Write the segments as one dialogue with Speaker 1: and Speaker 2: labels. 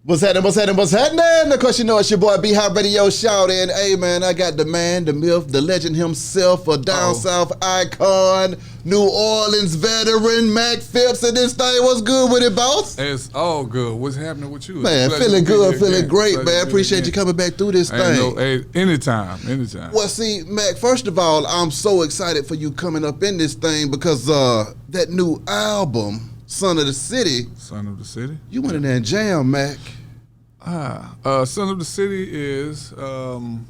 Speaker 1: What's happening? Of course, you know it's your boy B-Hop Radio shouting. Hey, man, I got the man, the myth, the legend himself, a down south icon, New Orleans veteran, Mac Phipps, and this thing. What's good with it, boss?
Speaker 2: It's all good. What's happening with you?
Speaker 1: Man, feeling good, feeling great, man. Appreciate you coming back through this thing.
Speaker 2: Hey, anytime.
Speaker 1: Well, see, Mac, first of all, I'm so excited for you coming up in this thing because that new album, Son of the City.
Speaker 2: Son of the City?
Speaker 1: You went in there and jammed, Mac.
Speaker 2: Son of the City is, man,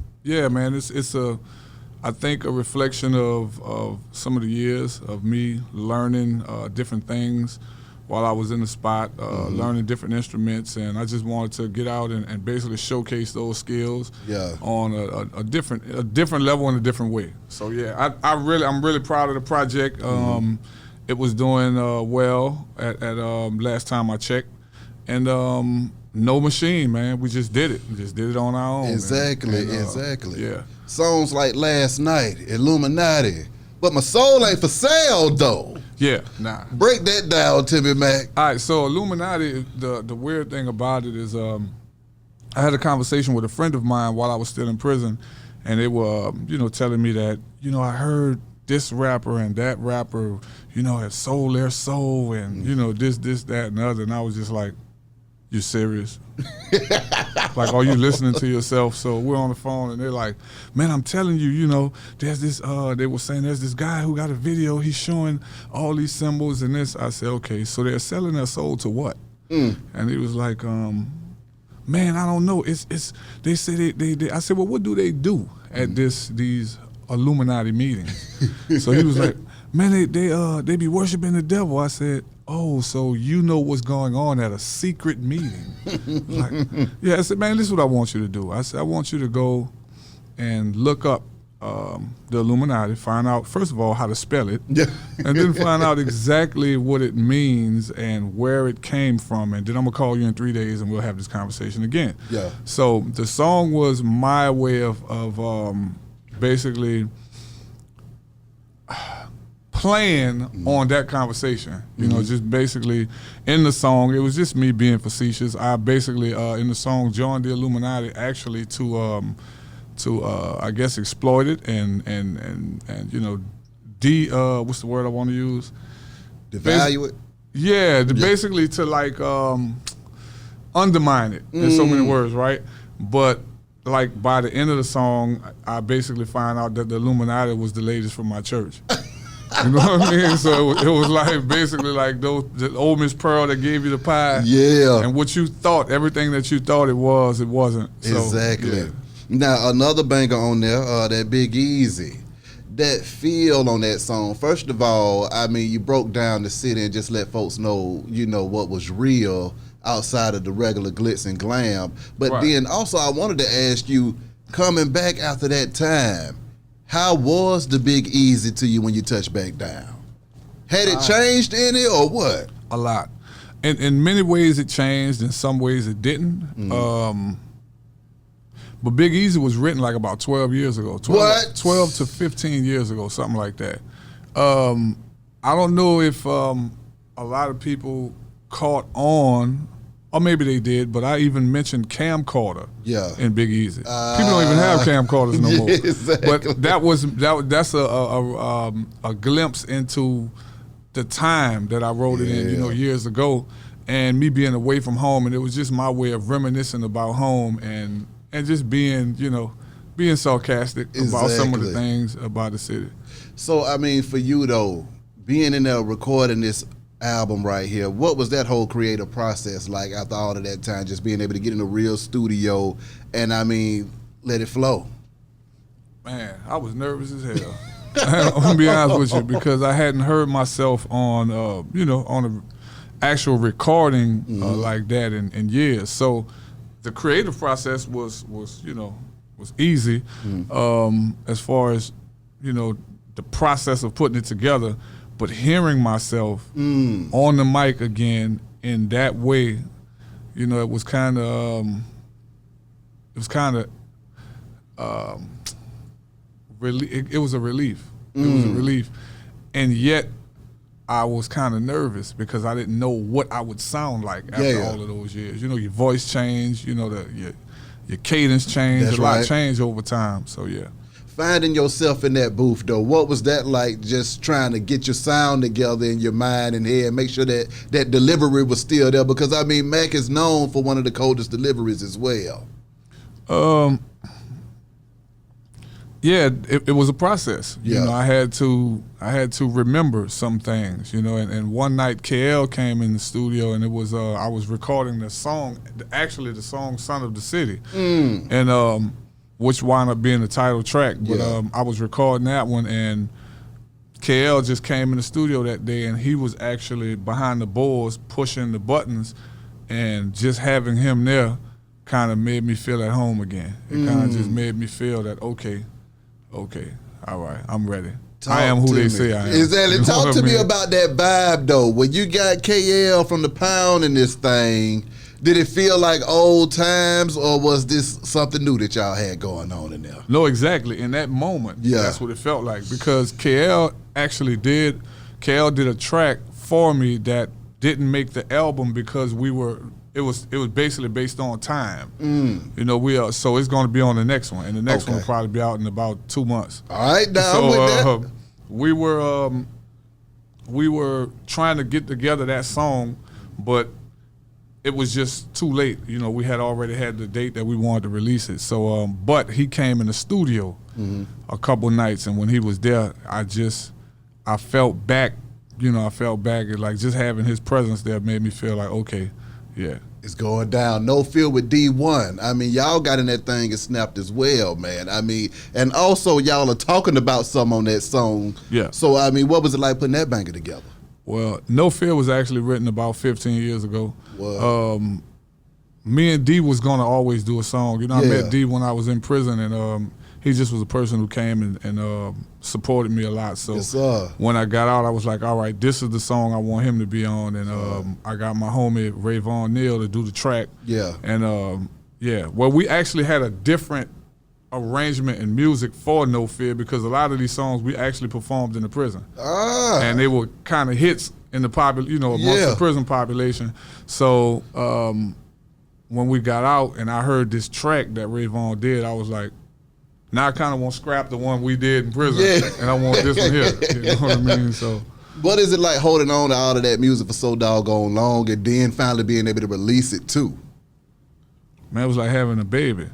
Speaker 2: it's I think a reflection of some of the years of me learning different things while I was in the spot, learning different instruments, and I just wanted to get out and basically showcase those skills on a different level in a different way. So yeah, I'm really proud of the project. It was doing well at last time I checked, and no machine, man. We just did it. We just did it on our own.
Speaker 1: Exactly.
Speaker 2: Yeah.
Speaker 1: Songs like Last Night, Illuminati. But my soul ain't for sale, though.
Speaker 2: Yeah, nah.
Speaker 1: Break that down to me, Mac.
Speaker 2: All right, so Illuminati, the weird thing about it is I had a conversation with a friend of mine while I was still in prison, and they were, telling me that, I heard this rapper and that rapper, had sold their soul and, this, that, and the other. And I was just like, you serious? Like, are you listening to yourself? So we're on the phone and they're like, man, I'm telling you, there's this, they were saying there's this guy who got a video, he's showing all these symbols and this. I said, okay, so they're selling their soul to what? And he was like, man, I don't know. They say they I said, well, what do they do at these Illuminati meetings? So he was like, man, they be worshiping the devil. I said, oh, so you know what's going on at a secret meeting? I said, man, this is what I want you to do. I said, I want you to go and look up the Illuminati, find out, first of all, how to spell it, and then find out exactly what it means and where it came from, and then I'm going to call you in 3 days and we'll have this conversation again. Yeah. So the song was my way of basically playing on that conversation, just basically in the song. It was just me being facetious. I basically in the song joined the Illuminati actually to I guess exploit it and what's the word I want to use?
Speaker 1: Devalue it.
Speaker 2: Yeah, basically to like undermine it in so many words, right? But like by the end of the song, I basically find out that the Illuminati was the ladies from my church. You know what I mean? So it was like basically like the old Miss Pearl that gave you the pie. Yeah. And what you thought, everything that you thought it wasn't. So,
Speaker 1: exactly.
Speaker 2: Yeah.
Speaker 1: Now another banger on there, that Big Easy. That feel on that song. First of all, I mean, you broke down the city and just let folks know, what was real outside of the regular glitz and glam. But then also I wanted to ask you, coming back after that time, how was the Big Easy to you when you touched back down? Had it changed any or what?
Speaker 2: A lot. In many ways it changed, in some ways it didn't. But Big Easy was written like about 12 years ago. 12 to 15 years ago, something like that. I don't know if a lot of people caught on, or maybe they did, but I even mentioned camcorder in Big Easy. People don't even have camcorders no more. Exactly. But that's a glimpse into the time that I wrote it in, years ago, and me being away from home, and it was just my way of reminiscing about home and just being, being sarcastic about some of the things about the city.
Speaker 1: So, I mean, for you though, being in there recording this album right here, what was that whole creative process like after all of that time, just being able to get in a real studio and, I mean, let it flow?
Speaker 2: Man, I was nervous as hell. I'm gonna be honest with you, because I hadn't heard myself on on an actual recording like that in years. So the creative process was easy as far as the process of putting it together. But hearing myself on the mic again in that way, it was kind of, it was a relief. It was a relief, and yet I was kind of nervous because I didn't know what I would sound like after all of those years. You know, your voice changed. You know, your cadence changed.
Speaker 1: That's
Speaker 2: a lot
Speaker 1: right.
Speaker 2: changed over time. So yeah.
Speaker 1: Finding yourself in that booth, though, what was that like? Just trying to get your sound together in your mind and head, make sure that that delivery was still there. Because I mean, Mac is known for one of the coldest deliveries as well.
Speaker 2: Yeah, it was a process.
Speaker 1: Yeah.
Speaker 2: You know, I had to remember some things. You know, and one night KL came in the studio and it was I was recording the song, actually the song "Son of the City," and which wound up being the title track. But I was recording that one, and KL just came in the studio that day, and he was actually behind the boards pushing the buttons, and just having him there kind of made me feel at home again. It kind of just made me feel that okay, all right, I'm ready. I am who they say I am.
Speaker 1: Exactly.
Speaker 2: You know
Speaker 1: Talk
Speaker 2: what
Speaker 1: to
Speaker 2: I
Speaker 1: me
Speaker 2: mean?
Speaker 1: about that vibe, though. When you got KL from the Pound in this thing, did it feel like old times, or was this something new that y'all had going on in there?
Speaker 2: No, exactly. In that moment, that's what it felt like. Because KL did a track for me that didn't make the album because it was basically based on time. You know, so it's going to be on the next one, and the next one will probably be out in about 2 months.
Speaker 1: All right, now
Speaker 2: So
Speaker 1: with that.
Speaker 2: we were trying to get together that song, but it was just too late. You know, we had already had the date that we wanted to release it. So, but he came in the studio a couple nights, and when he was there, I felt back. You know, like just having his presence there made me feel like, okay, yeah.
Speaker 1: It's going down. No Fear with D1. I mean, y'all got in that thing and snapped as well, man. I mean, and also y'all are talking about some on that song.
Speaker 2: Yeah.
Speaker 1: So, I mean, what was it like putting that banger together?
Speaker 2: Well, No Fear was actually written about 15 years ago.
Speaker 1: Wow.
Speaker 2: Me and D was gonna always do a song. You know, I
Speaker 1: Yeah.
Speaker 2: met D when I was in prison, and he just was a person who came and supported me a lot. So
Speaker 1: Yes, sir.
Speaker 2: when I got out, I was like, all right, this is the song I want him to be on. And I got my homie Rayvon Neal to do the track.
Speaker 1: Yeah.
Speaker 2: And well, we actually had a different arrangement and music for No Fear because a lot of these songs we actually performed in the prison. And they were kind of hits in the amongst the prison population. So when we got out and I heard this track that Rayvon did, I was like, now I kind of want to scrap the one we did in prison, and I want this one here. You know what I mean? So,
Speaker 1: what is it like holding on to all of that music for so doggone long and then finally being able to release it too?
Speaker 2: Man, it was like having a baby.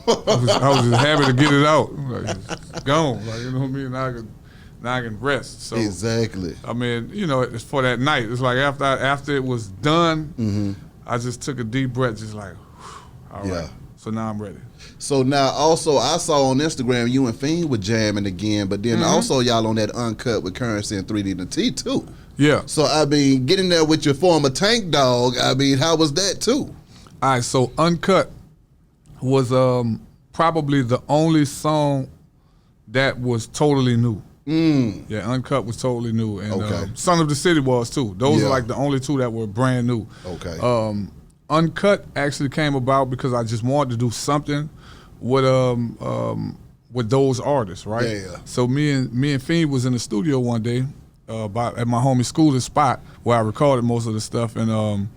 Speaker 2: I was just happy to get it out. Like, it's gone. Like, you know what I mean? Now I can rest. So
Speaker 1: Exactly.
Speaker 2: I mean, you know, it's for that night. It's like after it was done, I just took a deep breath, just like, whew, all right. So now I'm ready.
Speaker 1: So now also I saw on Instagram you and Fiend were jamming again, but then also y'all on that Uncut with Currency and 3D and T too.
Speaker 2: Yeah.
Speaker 1: So I mean, getting there with your former Tank Dog, I mean, how was that too?
Speaker 2: All right, so Uncut was probably the only song that was totally new. Yeah, Uncut was totally new, and Son of the City was too. Those are like the only two that were brand new.
Speaker 1: Okay.
Speaker 2: Uncut actually came about because I just wanted to do something with those artists, right?
Speaker 1: Yeah.
Speaker 2: So me and Fiend was in the studio one day at my homie Scooter's spot where I recorded most of the stuff, and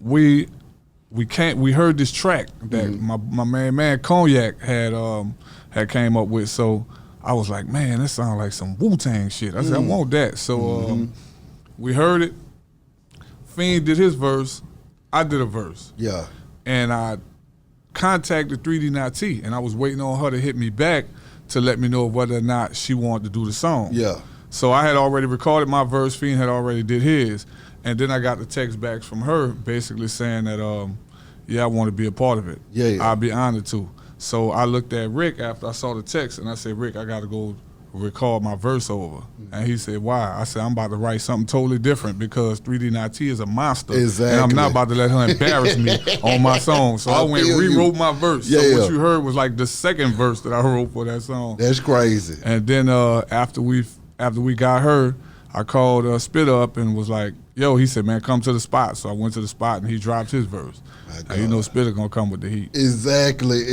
Speaker 2: we heard this track that my man Cognac had came up with. So I was like, man, that sounds like some Wu-Tang shit. I said, I want that. So we heard it. Fiend did his verse. I did a verse.
Speaker 1: Yeah.
Speaker 2: And I contacted 3D Not T, and I was waiting on her to hit me back to let me know whether or not she wanted to do the song.
Speaker 1: Yeah.
Speaker 2: So I had already recorded my verse, Fiend had already did his, and then I got the text back from her basically saying that, I want to be a part of it.
Speaker 1: Yeah.
Speaker 2: I'd be honored to. So I looked at Rick after I saw the text, and I said, Rick, I got to go record my verse over. And he said, why? I said, I'm about to write something totally different because 3D Not T is a monster.
Speaker 1: Exactly.
Speaker 2: And I'm not about to let her embarrass me on my song. So I went and rewrote my verse.
Speaker 1: Yeah,
Speaker 2: so what you heard was like the second verse that I wrote for that song.
Speaker 1: That's crazy.
Speaker 2: And then after we got her, I called Spitter up and was like, yo, he said, man, come to the spot. So I went to the spot and he dropped his verse. Now, you know Spitter gonna come with the heat.
Speaker 1: Exactly.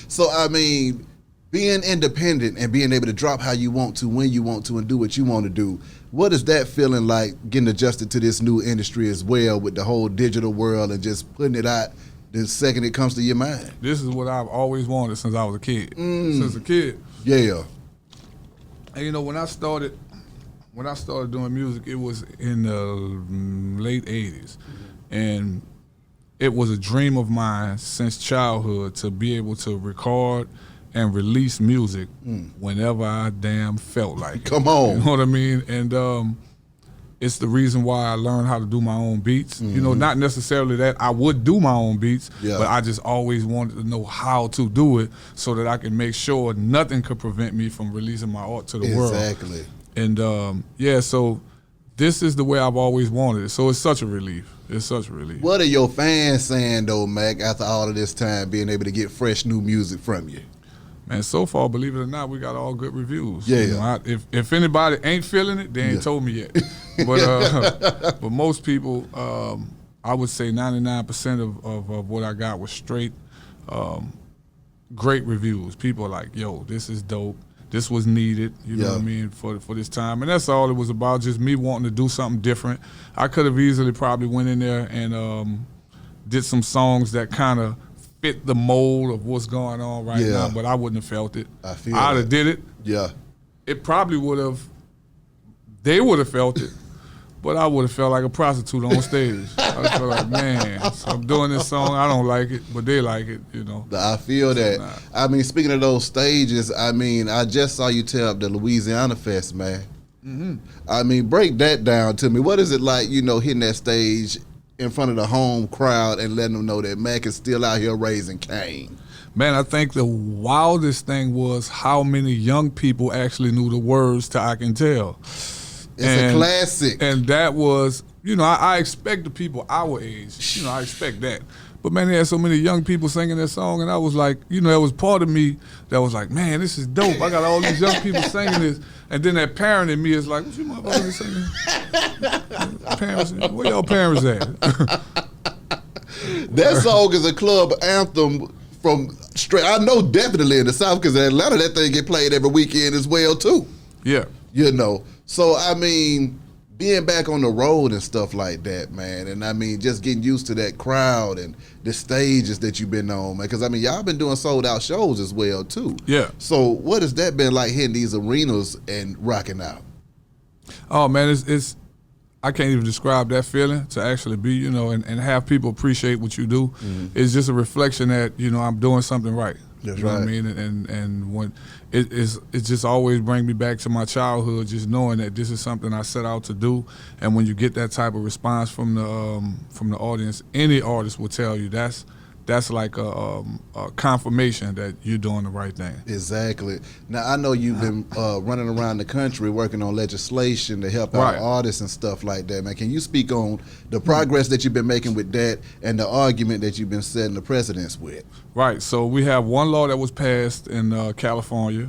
Speaker 1: So I mean, being independent and being able to drop how you want to, when you want to, and do what you want to do, what is that feeling like getting adjusted to this new industry as well with the whole digital world and just putting it out the second it comes to your mind?
Speaker 2: This is what I've always wanted since I was a kid. Since a kid.
Speaker 1: Yeah.
Speaker 2: And you know, when I started doing music, it was in the late 80s. And it was a dream of mine since childhood to be able to record and release music whenever I damn felt like it.
Speaker 1: Come on.
Speaker 2: You know what I mean? And it's the reason why I learned how to do my own beats. You know, not necessarily that I would do my own beats, but I just always wanted to know how to do it so that I can make sure nothing could prevent me from releasing my art to the world.
Speaker 1: Exactly.
Speaker 2: And so this is the way I've always wanted it. So it's such a relief. It's such a relief.
Speaker 1: What are your fans saying though, Mac, after all of this time being able to get fresh new music from you?
Speaker 2: Man, so far, believe it or not, we got all good reviews.
Speaker 1: Yeah.
Speaker 2: You know, if anybody ain't feeling it, they ain't told me yet. But but most people, I would say 99% of what I got was straight great reviews. People are like, yo, this is dope. This was needed, you know what I mean, for this time. And that's all it was about, just me wanting to do something different. I could have easily probably went in there and did some songs that kind of fit the mold of what's going on right now, but I wouldn't have felt it. I'd have did it.
Speaker 1: Yeah.
Speaker 2: It probably would have, they would have felt it, but I would have felt like a prostitute on stage. I would feel like, man, so I'm doing this song, I don't like it, but they like it, you know.
Speaker 1: I feel that. I mean, speaking of those stages, I mean, I just saw you tear up the Louisiana Fest, man. I mean, break that down to me. What is it like, you know, hitting that stage in front of the home crowd and letting them know that Mac is still out here raising Cain?
Speaker 2: Man, I think the wildest thing was how many young people actually knew the words to I Can Tell.
Speaker 1: It's a classic.
Speaker 2: And that was, you know, I expect the people our age, you know, I expect that. But man, they had so many young people singing that song, and I was like, you know, there was part of me that was like, man, this is dope. I got all these young people singing this. And then that parent in me is like, what you motherfuckers singing? Parents, where y'all parents at?
Speaker 1: That song is a club anthem from straight. I know definitely in the South, because in Atlanta that thing get played every weekend as well too.
Speaker 2: Yeah.
Speaker 1: You know, so I mean, being back on the road and stuff like that, man, and I mean, just getting used to that crowd and the stages that you've been on, man, because I mean, y'all been doing sold out shows as well too.
Speaker 2: Yeah.
Speaker 1: So what has that been like, hitting these arenas and rocking out?
Speaker 2: Oh man, it's I can't even describe that feeling, to actually be, you know, and have people appreciate what you do. It's just a reflection that, you know, I'm doing something right.
Speaker 1: That's
Speaker 2: you know
Speaker 1: right.
Speaker 2: what I mean? And when it just always bring me back to my childhood, just knowing that this is something I set out to do. And when you get that type of response from the audience, any artist will tell you that's like a confirmation that you're doing the right thing.
Speaker 1: Exactly. Now, I know you've been running around the country working on legislation to help out artists and stuff like that, man. Can you speak on the progress that you've been making with that and the argument that you've been setting the precedents with?
Speaker 2: Right. So we have one law that was passed in California.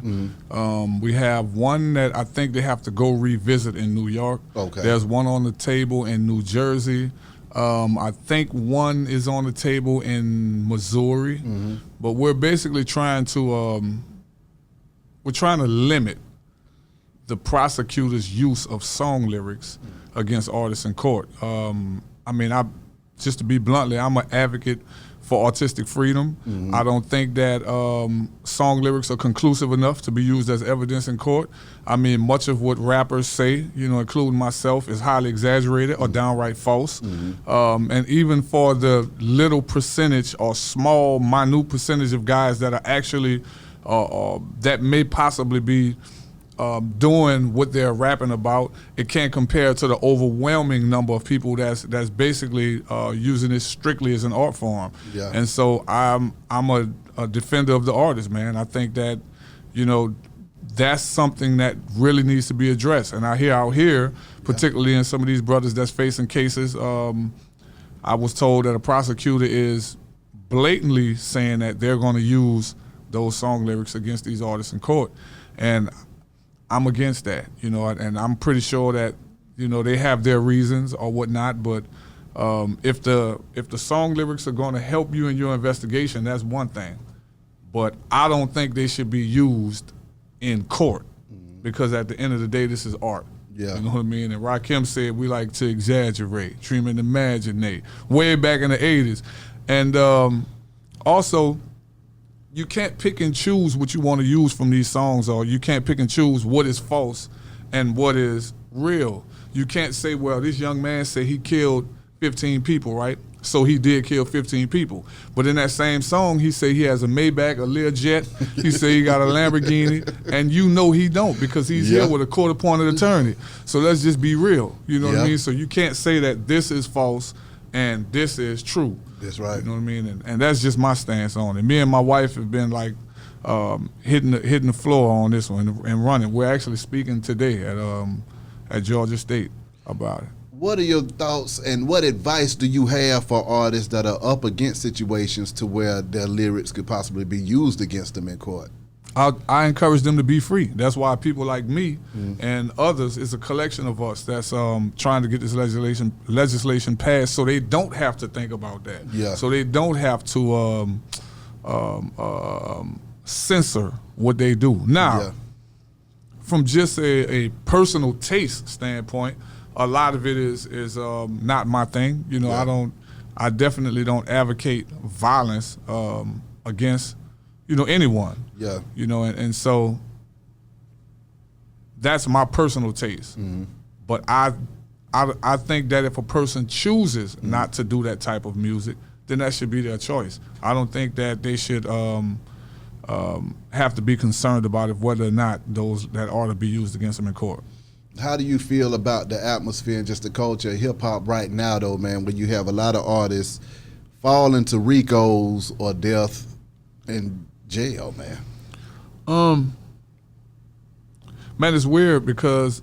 Speaker 2: We have one that I think they have to go revisit in New York.
Speaker 1: Okay.
Speaker 2: There's one on the table in New Jersey. I think one is on the table in Missouri, but we're basically trying to limit the prosecutor's use of song lyrics against artists in court. I mean, just to be bluntly, I'm an advocate for artistic freedom. I don't think that song lyrics are conclusive enough to be used as evidence in court. I mean, much of what rappers say, you know, including myself, is highly exaggerated or downright false. And even for the little percentage or small, minute percentage of guys that are actually, that may possibly be doing what they're rapping about, it can't compare to the overwhelming number of people that's basically using this strictly as an art form.
Speaker 1: Yeah.
Speaker 2: And so I'm a defender of the artist, man. I think that, you know, that's something that really needs to be addressed. And I hear out here, particularly in some of these brothers that's facing cases, I was told that a prosecutor is blatantly saying that they're going to use those song lyrics against these artists in court. And I'm against that, you know, and I'm pretty sure that, you know, they have their reasons or whatnot, but if the song lyrics are going to help you in your investigation, that's one thing. but I don't think they should be used in court because at the end of the day, this is art.
Speaker 1: Yeah.
Speaker 2: You know what I mean? And Rakim said we like to exaggerate, dream and imaginate, way back in the 80s. And also, you can't pick and choose what you want to use from these songs, or you can't pick and choose what is false and what is real. You can't say, well, this young man said he killed 15 people, right? So he did kill 15 people. But in that same song, he said he has a Maybach, a Learjet. He said he got a Lamborghini. And you know he don't because he's here with a court-appointed attorney. So let's just be real. You know what I mean? So you can't say that this is false and this is true.
Speaker 1: That's right.
Speaker 2: You know what I mean? And that's just my stance on it. Me and my wife have been like hitting the floor on this one and running. We're actually speaking today at Georgia State about it.
Speaker 1: What are your thoughts and what advice do you have for artists that are up against situations to where their lyrics could possibly be used against them in court?
Speaker 2: I encourage them to be free. That's why people like me and others, it's a collection of us that's trying to get this legislation passed so they don't have to think about that.
Speaker 1: Yeah.
Speaker 2: So they don't have to censor what they do. Now, from just a personal taste standpoint, a lot of it is not my thing. You know, I definitely don't advocate violence against, anyone. Yeah. You know, and so that's my personal taste. But I think that if a person chooses not to do that type of music, then that should be their choice. I don't think that they should have to be concerned about whether or not those that are to be used against them in court.
Speaker 1: How do you feel about the atmosphere and just the culture of hip-hop right now, though, man, when you have a lot of artists fall into RICOs or death in jail, man?
Speaker 2: Man, it's weird because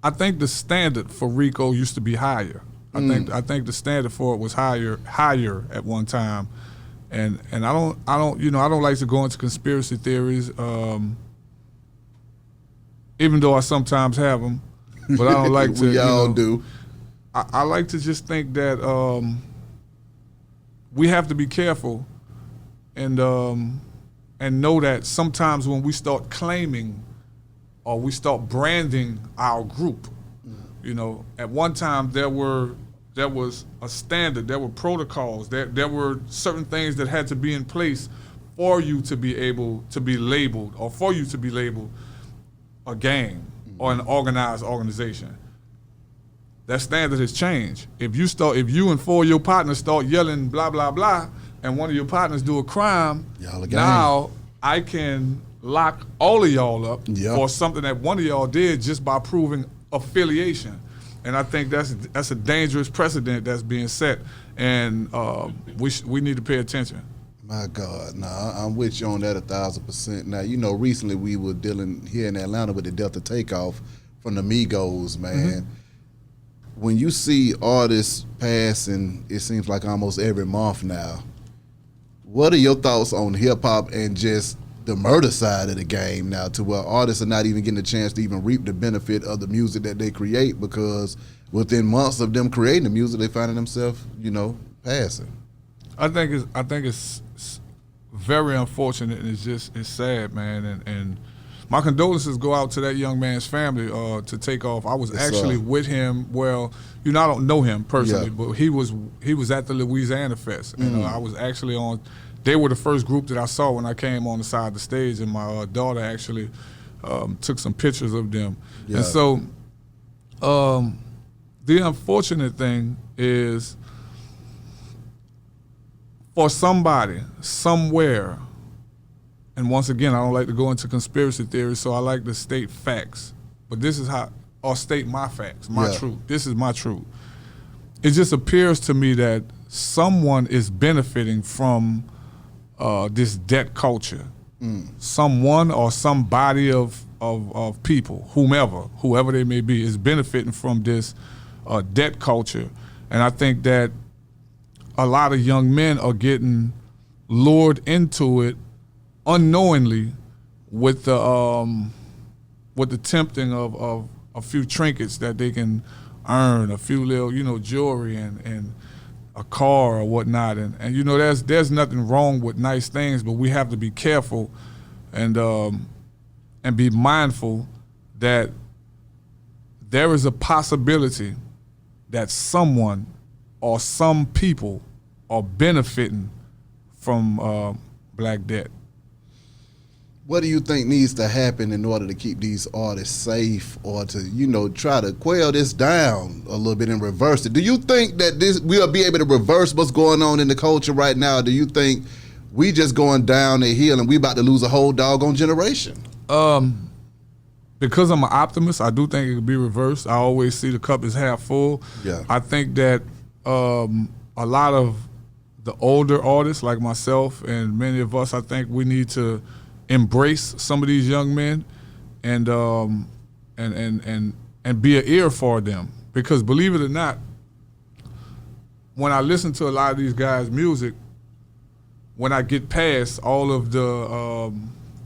Speaker 2: I think the standard for RICO used to be higher. I think the standard for it was higher at one time, and I don't like to go into conspiracy theories. Even though I sometimes have them, but I don't like to.
Speaker 1: We all do.
Speaker 2: I like to just think that we have to be careful and know that sometimes when we start claiming or we start branding our group, at one time there was a standard, there were protocols, there were certain things that had to be in place for you to be able to be labeled or for you to be labeled a gang or an organized organization. That standard has changed. If you and four of your partners start yelling blah blah blah, and one of your partners do a crime, now I can lock all of y'all up for something that one of y'all did just by proving affiliation. And I think that's a dangerous precedent that's being set, and we need to pay attention.
Speaker 1: My God, I'm with you on that 1,000%. Now, recently we were dealing here in Atlanta with the Delta takeoff from the Migos, man. When you see artists passing, it seems like almost every month now, what are your thoughts on hip-hop and just the murder side of the game now, to where artists are not even getting a chance to even reap the benefit of the music that they create because within months of them creating the music, they finding themselves, passing? I think
Speaker 2: it's very unfortunate, and it's sad, man. And my condolences go out to that young man's family to take off. I was actually with him. Well, I don't know him personally, but he was at the Louisiana Fest, and I was actually on. They were the first group that I saw when I came on the side of the stage, and my daughter actually took some pictures of them. Yeah. And so the unfortunate thing is, for somebody, somewhere, and once again, I don't like to go into conspiracy theories, so I like to state facts. But this is or state my facts, my truth. This is my truth. It just appears to me that someone is benefiting from this debt culture. Someone or somebody of people, whoever they may be, is benefiting from this debt culture. And I think that a lot of young men are getting lured into it unknowingly with the tempting of a few trinkets that they can earn, a few little, jewelry, and a car or whatnot, and you know there's nothing wrong with nice things, but we have to be careful and be mindful that there is a possibility that someone or some people are benefiting from black debt.
Speaker 1: What do you think needs to happen in order to keep these artists safe, or to, you know, try to quail this down a little bit and reverse it? Do you think that we'll be able to reverse what's going on in the culture right now? Do you think we just going down a hill and we about to lose a whole doggone generation?
Speaker 2: Because I'm an optimist, I do think it could be reversed. I always see the cup as half full.
Speaker 1: Yeah.
Speaker 2: I think that a lot of the older artists like myself and many of us, I think we need to embrace some of these young men and be an ear for them. Because believe it or not, when I listen to a lot of these guys' music, when I get past all of the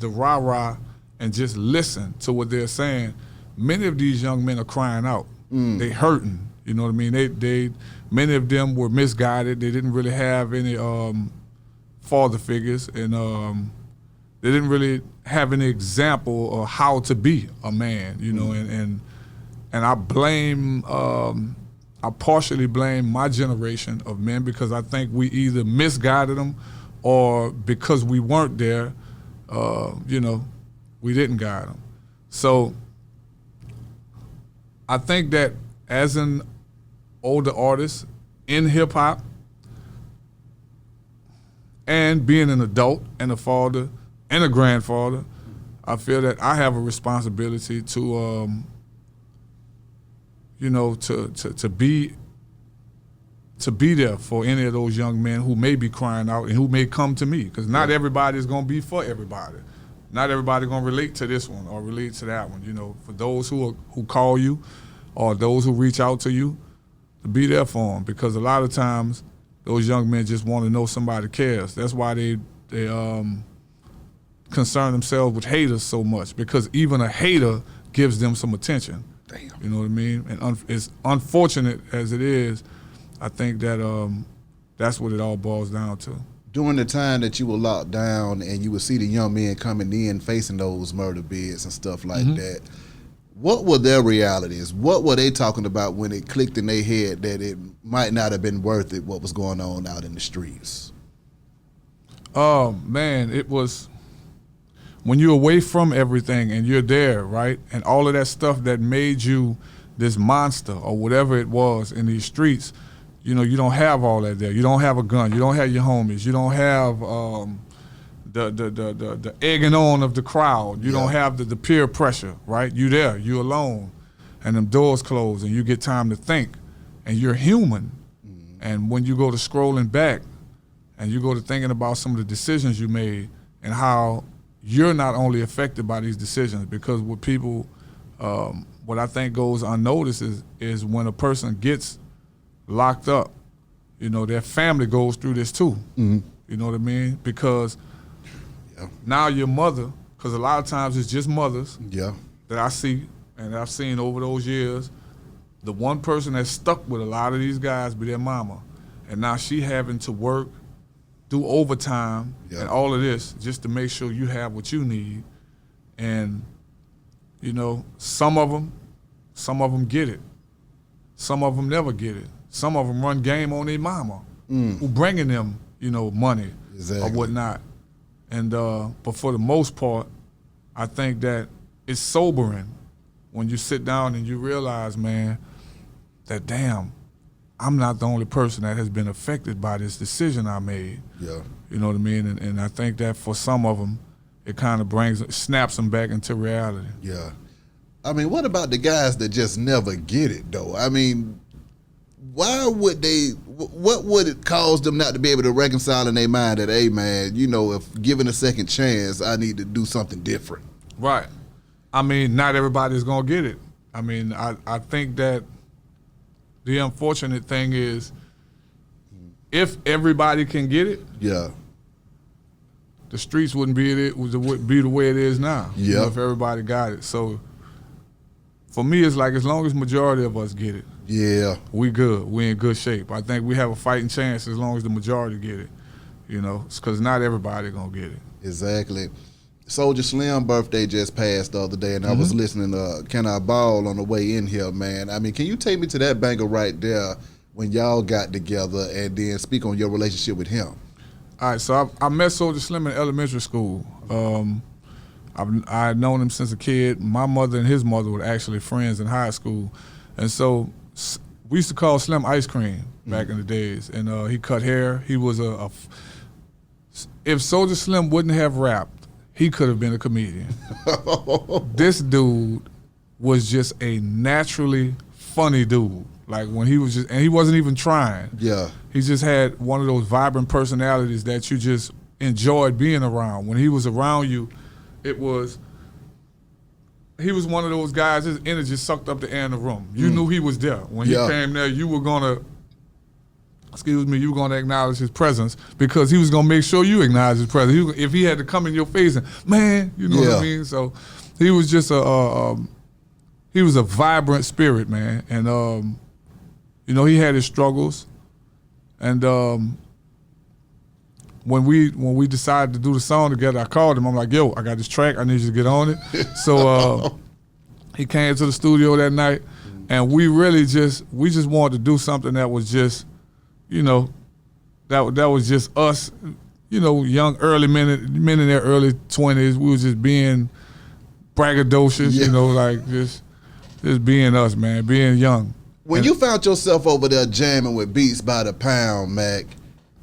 Speaker 2: rah-rah and just listen to what they're saying, many of these young men are crying out. They hurting, you know what I mean? They many of them were misguided. They didn't really have any father figures, and they didn't really have any example of how to be a man, you know, and I blame, I partially blame my generation of men because I think we either misguided them or because we weren't there, you know, we didn't guide them. So I think that as an older artist in hip hop and being an adult and a father and a grandfather, I feel that I have a responsibility to, you know, to be there for any of those young men who may be crying out and who may come to me, because not everybody is going to be for everybody. Not everybody going to relate to this one or relate to that one. You know, for those who call you or those who reach out to you, to be there for them, because a lot of times those young men just want to know somebody cares. That's why they concern themselves with haters so much, because even a hater gives them some attention.
Speaker 1: Damn.
Speaker 2: You know what I mean? And it's unfortunate as it is, I think that that's what it all boils down to.
Speaker 1: During the time that you were locked down and you would see the young men coming in facing those murder bids and stuff like that, what were their realities? What were they talking about when it clicked in their head that it might not have been worth it, what was going on out in the streets?
Speaker 2: Oh, man, it was when you're away from everything and you're there, right? And all of that stuff that made you this monster or whatever it was in these streets, you know, you don't have all that there. You don't have a gun. You don't have your homies. You don't have the egging on of the crowd. You don't have the peer pressure, right? You there. You alone. And them doors close and you get time to think. And you're human. And when you go to scrolling back and you go to thinking about some of the decisions you made and how you're not only affected by these decisions, because what people, what I think goes unnoticed is when a person gets locked up, you know, their family goes through this too. You know what I mean? Because now your mother, because a lot of times it's just mothers that I see and I've seen over those years, the one person that's stuck with a lot of these guys be their mama. And now she having to work, do overtime and all of this just to make sure you have what you need. And, you know, some of them get it. Some of them never get it. Some of them run game on their mama, who bringing them, you know, money or whatnot. And but for the most part, I think that it's sobering when you sit down and you realize, man, that damn, I'm not the only person that has been affected by this decision I made. You know what I mean? And I think that for some of them, it kind of snaps them back into reality.
Speaker 1: I mean, what about the guys that just never get it, though? I mean, why would they, what would it cause them not to be able to reconcile in their mind that, hey, man, you know, if given a second chance, I need to do something different?
Speaker 2: Right. I mean, not everybody's going to get it. I mean, I think that the unfortunate thing is if everybody can get it, the streets wouldn't be the way it is now. You know, if everybody got it. So for me, it's like as long as majority of us get it,
Speaker 1: Yeah.
Speaker 2: we good. We in good shape. I think we have a fighting chance as long as the majority get it. You know, because not everybody gonna get it.
Speaker 1: Exactly. Soulja Slim birthday just passed the other day, and I was listening to Can I Ball on the way in here, man. I mean, can you take me to that banger right there when y'all got together, and then speak on your relationship with him?
Speaker 2: All right, so I met Soulja Slim in elementary school. I had known him since a kid. My mother and his mother were actually friends in high school, and so we used to call Slim Ice Cream back in the days. And he cut hair. He was if Soulja Slim wouldn't have rapped, he could have been a comedian. This dude was just a naturally funny dude. Like when he was just, and he wasn't even trying.
Speaker 1: Yeah.
Speaker 2: He just had one of those vibrant personalities that you just enjoyed being around. When he was around you, he was one of those guys, his energy sucked up the air in the room. You knew he was there. When he came there, you were gonna acknowledge his presence, because he was gonna make sure you acknowledge his presence. If he had to come in your face and, man, you know what I mean? So he was just he was a vibrant spirit, man. And you know, he had his struggles. And when we decided to do the song together, I called him. I'm like, yo, I got this track. I need you to get on it. So he came to the studio that night, and we just wanted to do something that was just, you know, that was just us, you know, young early men in their early 20s. We was just being braggadocious, you know, like just being us, man, being young.
Speaker 1: When you found yourself over there jamming with Beats by the Pound, Mac,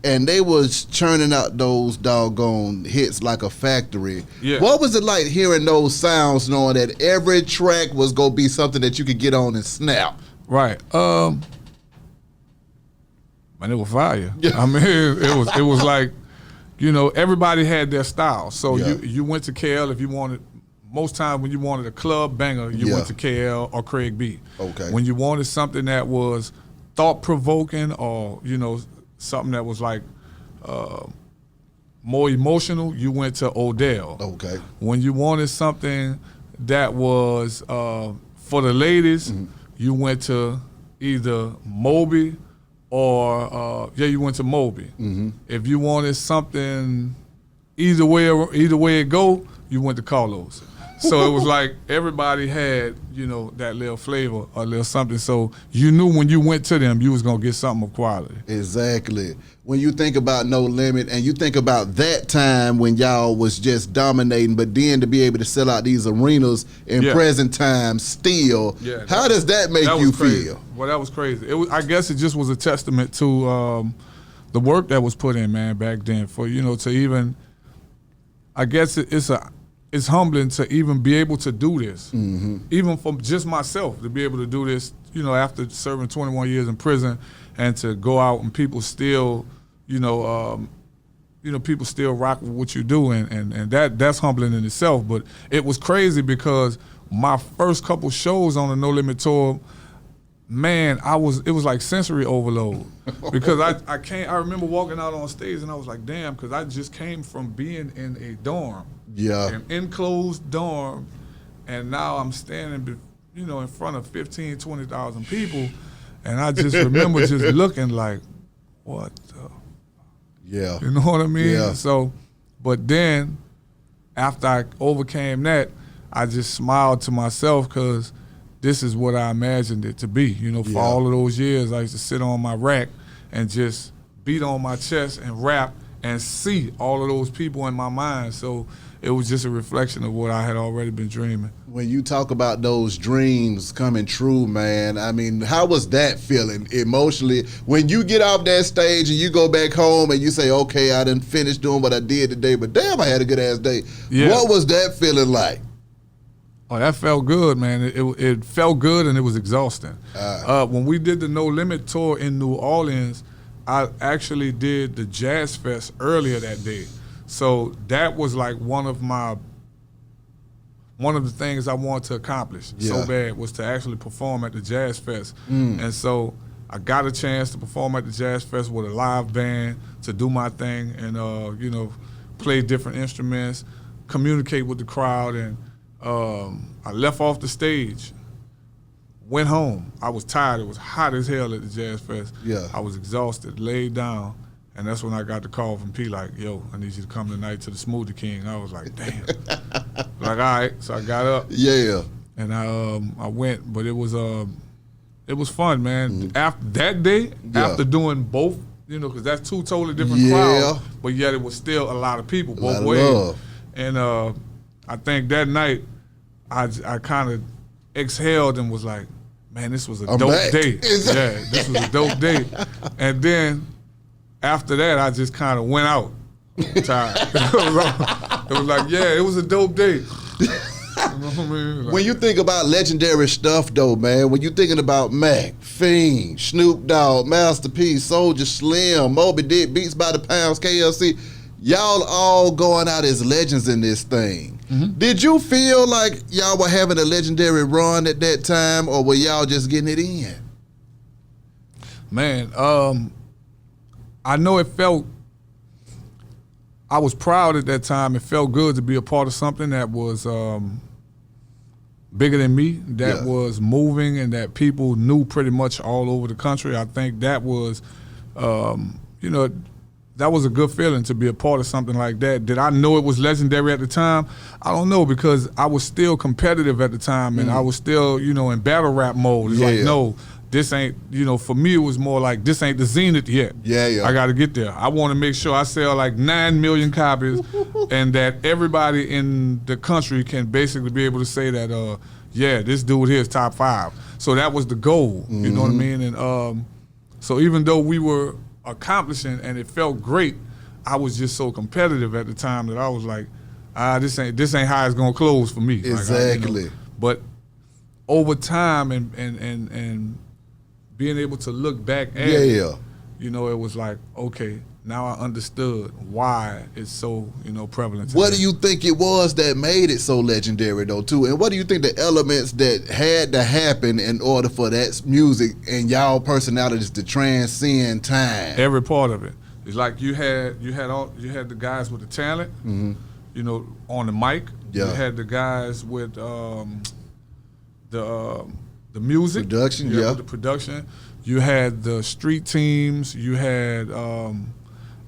Speaker 1: and they was churning out those doggone hits like a factory, what was it like hearing those sounds, knowing that every track was gonna be something that you could get on and snap?
Speaker 2: Right. Man, it was fire. I mean, it was like, you know, everybody had their style. So you went to KL if you wanted. Most times when you wanted a club banger, you went to KL or Craig B.
Speaker 1: Okay.
Speaker 2: When you wanted something that was thought-provoking, or, you know, something that was like more emotional, you went to Odell.
Speaker 1: Okay.
Speaker 2: When you wanted something that was for the ladies, you went to either Moby or you went to Moby. If you wanted something either way it go, you went to Carlos. So it was like everybody had, you know, that little flavor, a little something. So you knew when you went to them, you was gonna get something of quality.
Speaker 1: Exactly. When you think about No Limit, and you think about that time when y'all was just dominating, but then to be able to sell out these arenas in present time still, how does that make you feel?
Speaker 2: Well, that was crazy. I guess it just was a testament to the work that was put in, man, back then. For, you know, to even, I guess it's humbling to even be able to do this, even for just myself, to be able to do this, you know, after serving 21 years in prison, and to go out and people still, people still rock with what you do, and that's humbling in itself. But it was crazy because my first couple shows on the No Limit tour, man, it was like sensory overload, because I remember walking out on stage and I was like, damn, because I just came from being in a dorm. An enclosed dorm, and now I'm standing, you know, in front of 15,000, 20,000 people, and I just remember just looking like, what the?
Speaker 1: Yeah.
Speaker 2: You know what I mean?
Speaker 1: Yeah.
Speaker 2: So, but then, after I overcame that, I just smiled to myself, because this is what I imagined it to be. You know, for all of those years, I used to sit on my rack and just beat on my chest and rap and see all of those people in my mind. So it was just a reflection of what I had already been dreaming.
Speaker 1: When you talk about those dreams coming true, man, I mean, how was that feeling emotionally when you get off that stage and you go back home and you say, okay, I done finished doing what I did today, but damn, I had a good ass day. Yeah. What was that feeling like?
Speaker 2: Oh, that felt good, man. It felt good, and it was exhausting. When we did the No Limit tour in New Orleans, I actually did the Jazz Fest earlier that day. So that was like one of the things I wanted to accomplish so bad, was to actually perform at the Jazz Fest. And so I got a chance to perform at the Jazz Fest with a live band, to do my thing, and you know, play different instruments, communicate with the crowd, and I left off the stage, went home. I was tired. It was hot as hell at the Jazz Fest.
Speaker 1: Yeah.
Speaker 2: I was exhausted, laid down, and that's when I got the call from P like, yo, I need you to come tonight to the Smoothie King. I was like, damn. Like, all right. So I got up.
Speaker 1: Yeah.
Speaker 2: And I went, but it was fun, man. After that day, after doing both, you know, because that's two totally different crowds, but yet it was still a lot of people both ways. Love. And I think that night I kind of exhaled and was like, man, this was a dope day. Yeah, this was a dope day. And then after that, I just kind of went out. Tired. It was like, yeah, it was a dope day. You know what I mean? Like,
Speaker 1: when you think about legendary stuff, though, man, when you thinking about Mac, Fiend, Snoop Dogg, Master P, Soulja, Slim, Moby Dick, Beats by the Pounds, KLC, y'all all going out as legends in this thing. Did you feel like y'all were having a legendary run at that time, or were y'all just getting it in?
Speaker 2: Man, I know it felt, I was proud at that time. It felt good to be a part of something that was bigger than me, that was moving, and that people knew pretty much all over the country. I think that was, you know, that was a good feeling to be a part of something like that. Did I know it was legendary at the time? I don't know, because I was still competitive at the time, and I was still, you know, in battle rap mode. It's like, no, this ain't, you know, for me it was more like, this ain't the zenith yet. I got to get there. I want to make sure I sell like 9 million copies and that everybody in the country can basically be able to say that, yeah, this dude here is top 5. So that was the goal, you know what I mean? And so even though we were accomplishing and it felt great, I was just so competitive at the time that I was like, this ain't how it's gonna close for me.
Speaker 1: Exactly.
Speaker 2: Like, you know, but over time and being able to look back at it, you know, it was like, okay, now I understood why it's so, you know, prevalent today.
Speaker 1: What do you think it was that made it so legendary, though, too? And what do you think the elements that had to happen in order for that music and y'all personalities to transcend time?
Speaker 2: Every part of it. It's like you had the guys with the talent, you know, on the mic. You had the guys with the music,
Speaker 1: production,
Speaker 2: with the production. You had the street teams. You had,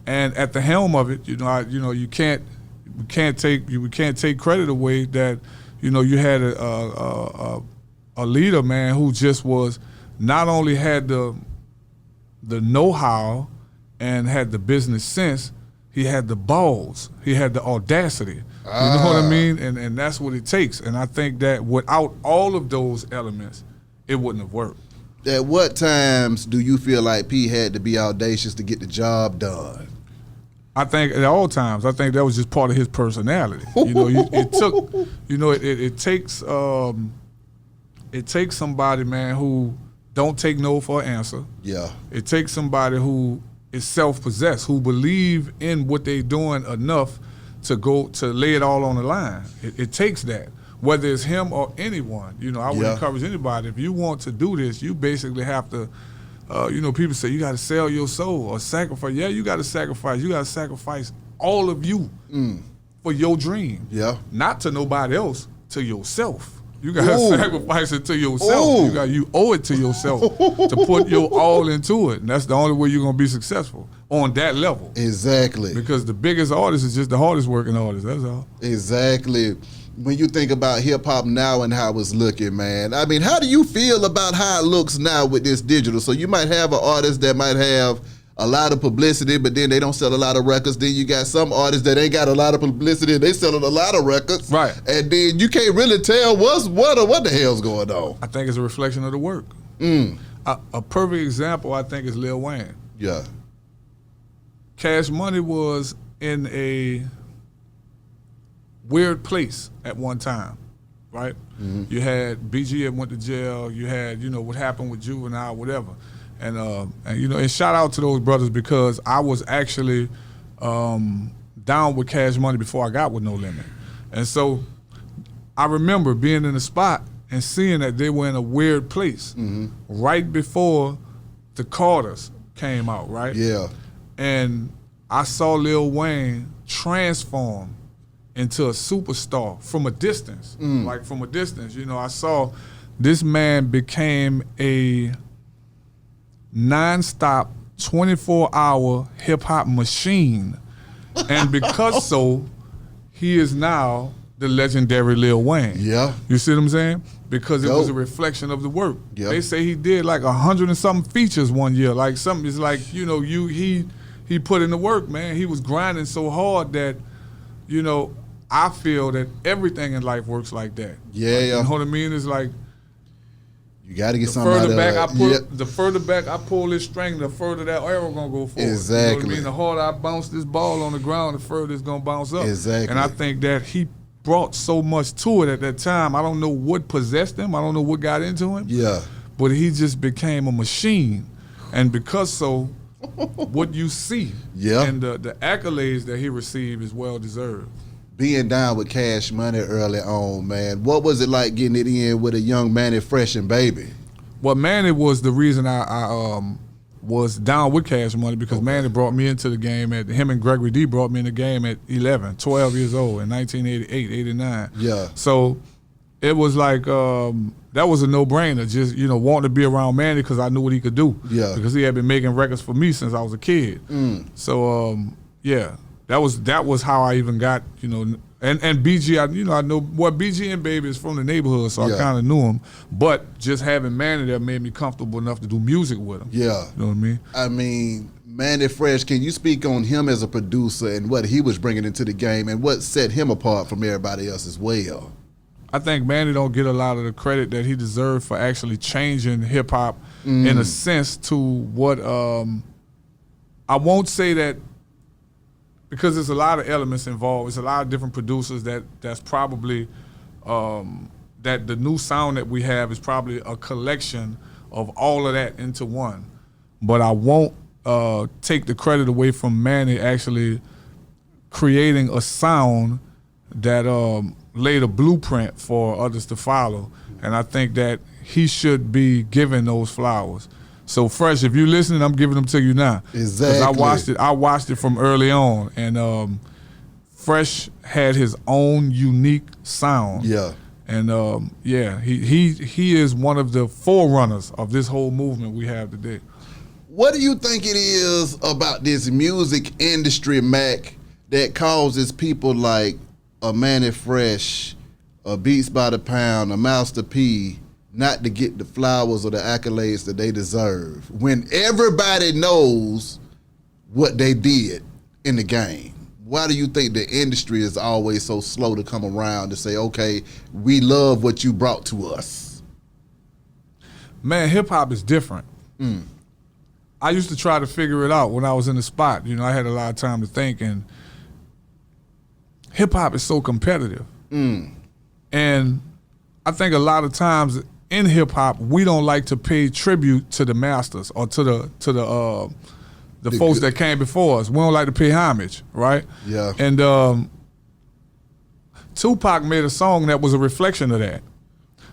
Speaker 2: and at the helm of it, we can't take credit away that, you know, you had a leader, man, who just was not only had the know-how and had the business sense, he had the balls, he had the audacity. You know what I mean? And that's what it takes. And I think that without all of those elements, it wouldn't have worked.
Speaker 1: At what times do you feel like P had to be audacious to get the job done?
Speaker 2: I think at all times. I think that was just part of his personality. You know, it took, you know, it takes somebody, man, who don't take no for an answer. Yeah. It takes somebody who is self-possessed, who believe in what they're doing enough to go to lay it all on the line. It takes that. Whether it's him or anyone, you know, I would encourage anybody. If you want to do this, you basically have to, you know, people say you got to sell your soul or sacrifice. Yeah, you got to sacrifice. You got to sacrifice all of you for your dream. Yeah. Not to nobody else, to yourself. You got to sacrifice it to yourself. You owe it to yourself to put your all into it. And that's the only way you're going to be successful on that level. Exactly. Because the biggest artist is just the hardest working artist. That's all.
Speaker 1: Exactly. When you think about hip-hop now and how it's looking, man, I mean, how do you feel about how it looks now with this digital? So you might have an artist that might have a lot of publicity, but then they don't sell a lot of records. Then you got some artists that ain't got a lot of publicity and they selling a lot of records. Right. And then you can't really tell what the hell's going on.
Speaker 2: I think it's a reflection of the work. A perfect example, I think, is Lil Wayne. Yeah. Cash Money was in a weird place at one time, right? You had BG that went to jail. You had, you know, what happened with Juvenile, whatever. And you know, and shout out to those brothers, because I was actually down with Cash Money before I got with No Limit. And so I remember being in the spot and seeing that they were in a weird place right before the Carters came out, right? Yeah. And I saw Lil Wayne transform into a superstar from a distance. Like from a distance, you know, I saw this man became a nonstop 24-hour hip-hop machine. And because so, he is now the legendary Lil Wayne.
Speaker 1: Yeah.
Speaker 2: You see what I'm saying? Because it was a reflection of the work.
Speaker 1: Yeah.
Speaker 2: They say he did like 100 and something features one year. Like something is like, you know, he put in the work, man. He was grinding so hard that, you know, I feel that everything in life works like that.
Speaker 1: Yeah,
Speaker 2: like,
Speaker 1: yeah.
Speaker 2: You know what I mean? It's like
Speaker 1: You got to get
Speaker 2: the
Speaker 1: something out
Speaker 2: further
Speaker 1: of
Speaker 2: back
Speaker 1: it.
Speaker 2: I put, the further back I pull this string, the further that arrow gonna go forward.
Speaker 1: Exactly.
Speaker 2: You know what I mean? The harder I bounce this ball on the ground, the further it's gonna bounce up.
Speaker 1: Exactly.
Speaker 2: And I think that he brought so much to it at that time. I don't know what possessed him. I don't know what got into him.
Speaker 1: Yeah.
Speaker 2: But he just became a machine. And because so, what you see and the accolades that he received is well deserved.
Speaker 1: Being down with Cash Money early on, man, what was it like getting it in with a young Manny Fresh and Baby?
Speaker 2: Well, Manny was the reason I was down with Cash Money because Manny brought me into the game him and Gregory D brought me in the game at 12 years old in 1988, 89.
Speaker 1: Yeah.
Speaker 2: So it was like, that was a no-brainer, just, you know, wanting to be around Manny because I knew what he could do.
Speaker 1: Yeah.
Speaker 2: Because he had been making records for me since I was a kid. So, yeah, that was how I even got, you know, and BG, I know what BG and Baby is from the neighborhood, so I kind of knew him. But just having Manny there made me comfortable enough to do music with him.
Speaker 1: Yeah.
Speaker 2: You know what I mean?
Speaker 1: I mean, Manny Fresh, can you speak on him as a producer and what he was bringing into the game and what set him apart from everybody else as well?
Speaker 2: I think Manny don't get a lot of the credit that he deserved for actually changing hip-hop in a sense to what, I won't say that, because there's a lot of elements involved. There's a lot of different producers that's probably, that the new sound that we have is probably a collection of all of that into one. But I won't take the credit away from Manny actually creating a sound that laid a blueprint for others to follow. And I think that he should be given those flowers. So Fresh, if you're listening, I'm giving them to you now.
Speaker 1: Exactly.
Speaker 2: I watched it from early on, and Fresh had his own unique sound.
Speaker 1: Yeah.
Speaker 2: And he is one of the forerunners of this whole movement we have today.
Speaker 1: What do you think it is about this music industry, Mac, that causes people like a Manny Fresh, a Beats by the Pound, a Master P, not to get the flowers or the accolades that they deserve when everybody knows what they did in the game? Why do you think the industry is always so slow to come around to say, okay, we love what you brought to us?
Speaker 2: Man, hip-hop is different. I used to try to figure it out when I was in the spot. You know, I had a lot of time to think, and hip-hop is so competitive. And I think a lot of times in hip-hop, we don't like to pay tribute to the masters or to the folks that came before us. We don't like to pay homage, right?
Speaker 1: Yeah.
Speaker 2: And Tupac made a song that was a reflection of that.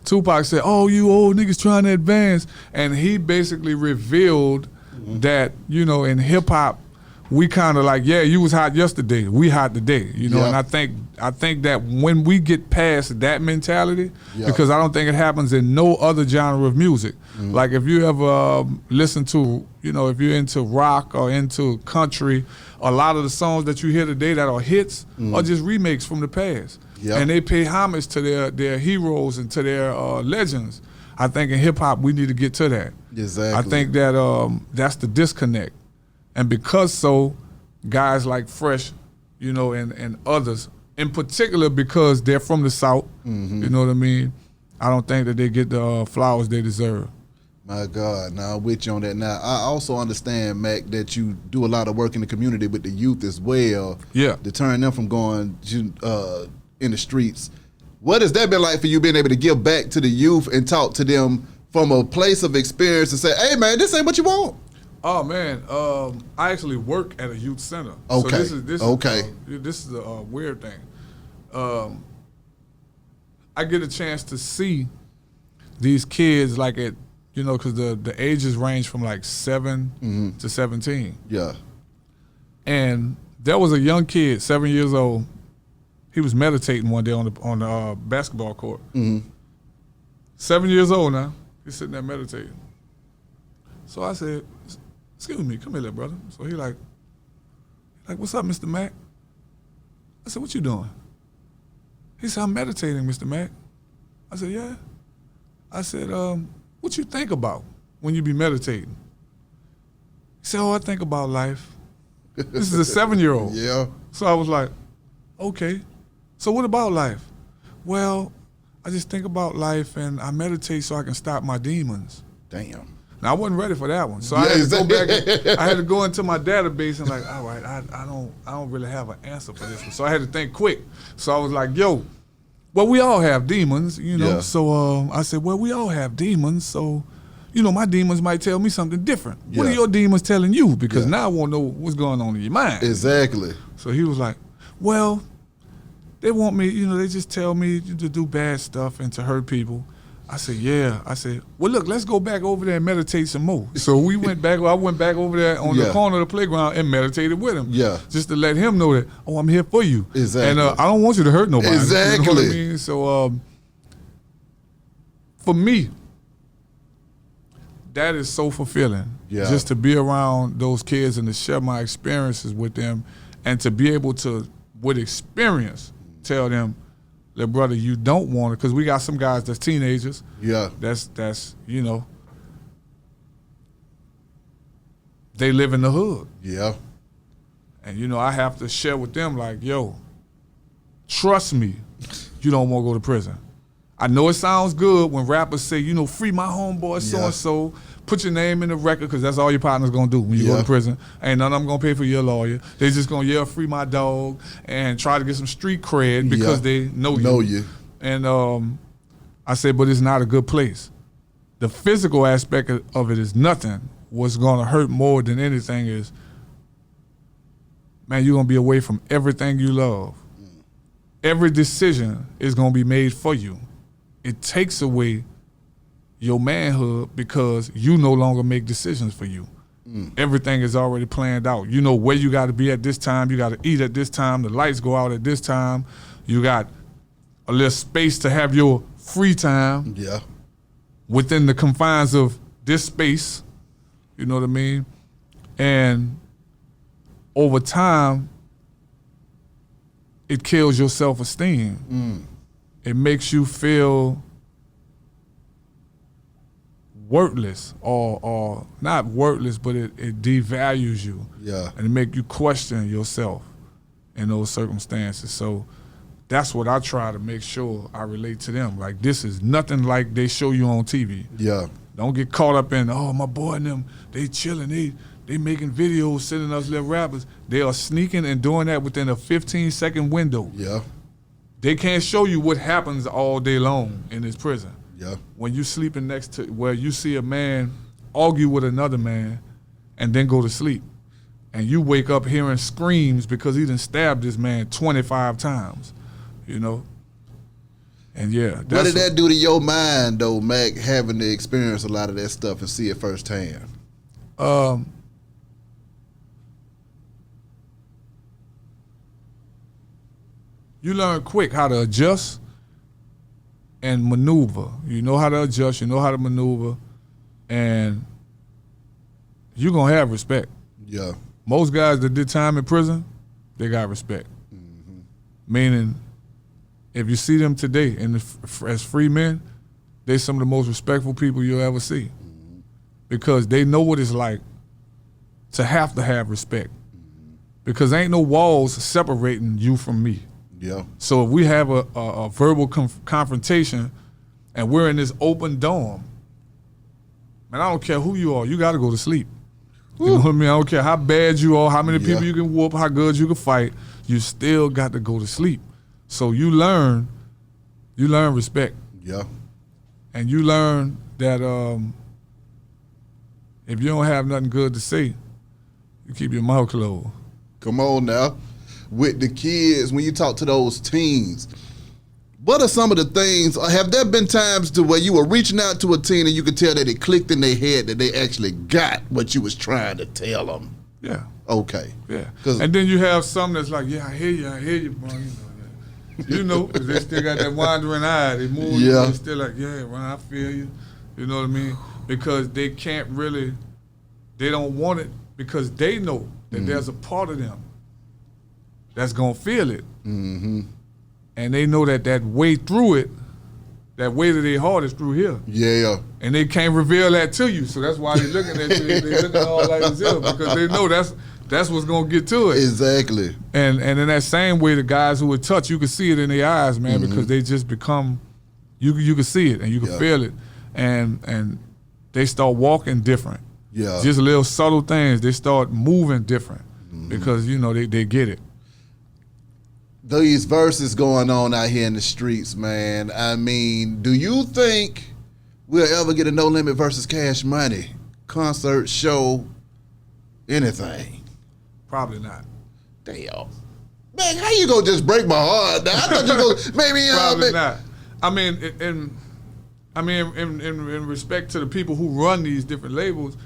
Speaker 2: Tupac said, "Oh, you old niggas trying to advance," and he basically revealed that, you know, in hip-hop, we kind of like, yeah, you was hot yesterday, we hot today, you know. And I think that when we get past that mentality, because I don't think it happens in no other genre of music. Like if you ever listen to, you know, if you're into rock or into country, a lot of the songs that you hear today that are hits are just remakes from the past. And they pay homage to their heroes and to their legends. I think in hip hop we need to get to that.
Speaker 1: Exactly.
Speaker 2: I think that that's the disconnect. And because so, guys like Fresh, you know, and others, in particular because they're from the South, you know what I mean? I don't think that they get the flowers they deserve.
Speaker 1: My God, now I'm with you on that. Now, I also understand, Mac, that you do a lot of work in the community with the youth as well.
Speaker 2: Yeah.
Speaker 1: To turn them from going in the streets. What has that been like for you, being able to give back to the youth and talk to them from a place of experience and say, hey, man, this ain't what you want?
Speaker 2: Oh man, I actually work at a youth center.
Speaker 1: Okay.
Speaker 2: So this is a weird thing. I get a chance to see these kids like at, you know, because the ages range from like 7 to 17.
Speaker 1: Yeah.
Speaker 2: And there was a young kid, 7 years old. He was meditating one day on the basketball court. 7 years old now. He's sitting there meditating. So I said, excuse me, come here, little brother. So he like, what's up, Mr. Mac? I said, what you doing? He said, I'm meditating, Mr. Mac. I said, yeah. I said, what you think about when you be meditating? He said, I think about life. This is a 7-year-old.
Speaker 1: Yeah.
Speaker 2: So I was like, okay. So what about life? Well, I just think about life and I meditate so I can stop my demons.
Speaker 1: Damn.
Speaker 2: Now I wasn't ready for that one, so I had to go back. I had to go into my database and like, all right, I don't really have an answer for this one, so I had to think quick. So I was like, yo, well, we all have demons, you know.
Speaker 1: Yeah.
Speaker 2: So I said, well, we all have demons, so you know, my demons might tell me something different. Yeah. What are your demons telling you? Because now I want to know what's going on in your mind.
Speaker 1: Exactly.
Speaker 2: So he was like, well, they want me, you know, they just tell me to do bad stuff and to hurt people. I said, yeah. I said, well, look, let's go back over there and meditate some more. So we went back. I went back over there on the corner of the playground and meditated with him. Yeah. Just to let him know that, oh, I'm here for you.
Speaker 1: Exactly.
Speaker 2: And I don't want you to hurt nobody.
Speaker 1: Exactly.
Speaker 2: You know what I mean? So for me, that is so fulfilling. Yeah. Just to be around those kids and to share my experiences with them and to be able to, with experience, tell them, little brother, you don't want it, because we got some guys that's teenagers. Yeah. That's you know, they live in the hood. Yeah. And you know, I have to share with them like, yo, trust me, you don't want to go to prison. I know it sounds good when rappers say, you know, free my homeboy so-and-so, put your name in the record, because that's all your partner's going to do when you go to prison. Ain't none of them going to pay for your lawyer. They just going to yell, free my dog, and try to get some street cred because they know you. And I said, but it's not a good place. The physical aspect of it is nothing. What's going to hurt more than anything is, man, you're going to be away from everything you love. Every decision is going to be made for you. It takes away your manhood because you no longer make decisions for you. Everything is already planned out. You know where you got to be at this time. You got to eat at this time. The lights go out at this time. You got a little space to have your free time. Yeah. Within the confines of this space. You know what I mean? And over time, it kills your self-esteem. It makes you feel worthless, or not worthless, but it devalues you. Yeah. And it make you question yourself in those circumstances. So that's what I try to make sure I relate to them. Like, this is nothing like they show you on TV. Yeah. Don't get caught up in, oh, my boy and them, they chilling, they making videos, sending us little rappers. They are sneaking and doing that within a 15-second window. Yeah. They can't show you what happens all day long in this prison. Yeah. When you sleeping next to where you see a man argue with another man and then go to sleep, and you wake up hearing screams because he done stabbed this man 25 times, you know? And yeah.
Speaker 1: What did that do to your mind though, Mac, having to experience a lot of that stuff and see it firsthand?
Speaker 2: You learn quick how to adjust and maneuver. You know how to adjust, you know how to maneuver, and you're going to have respect. Yeah. Most guys that did time in prison, they got respect. Mm-hmm. Meaning, if you see them today as free men, they're some of the most respectful people you'll ever see. Mm-hmm. Because they know what it's like to have respect. Mm-hmm. Because ain't no walls separating you from me. Yeah. So if we have a verbal confrontation and we're in this open dorm, man, I don't care who you are, you got to go to sleep. You know what I mean? I don't care how bad you are, how many people you can whoop, how good you can fight, you still got to go to sleep. So you learn respect. Yeah. And you learn that if you don't have nothing good to say, you keep your mouth closed.
Speaker 1: Come on now. With the kids, when you talk to those teens, what are some of the things, have there been times to where you were reaching out to a teen and you could tell that it clicked in their head that they actually got what you was trying to tell them? Yeah. Okay.
Speaker 2: Yeah. And then you have some that's like, yeah, I hear you, bro. You know, You know, 'cause they still got that wandering eye. They move,
Speaker 1: Yeah.
Speaker 2: they still like, yeah, Ron, I feel you. You know what I mean? Because they can't really, they don't want it because they know that there's a part of them that's gonna feel it.
Speaker 1: Mm-hmm.
Speaker 2: And they know that that way through it, that way to their heart is through here.
Speaker 1: Yeah.
Speaker 2: And they can't reveal that to you. So that's why they're looking at you. They're looking all like this here because they know that's what's gonna get to it.
Speaker 1: Exactly.
Speaker 2: And in that same way, the guys who would touch, you can see it in their eyes, man, because they just become, you can see it and you can feel it, and they start walking different.
Speaker 1: Yeah.
Speaker 2: Just little subtle things. They start moving different because you know they get it.
Speaker 1: These verses going on out here in the streets, man. I mean, do you think we'll ever get a No Limit versus Cash Money concert, show, anything?
Speaker 2: Probably not.
Speaker 1: Damn. Man, how you gonna just break my heart? I thought you gonna maybe
Speaker 2: Probably not. I mean, in respect to the people who run these different labels,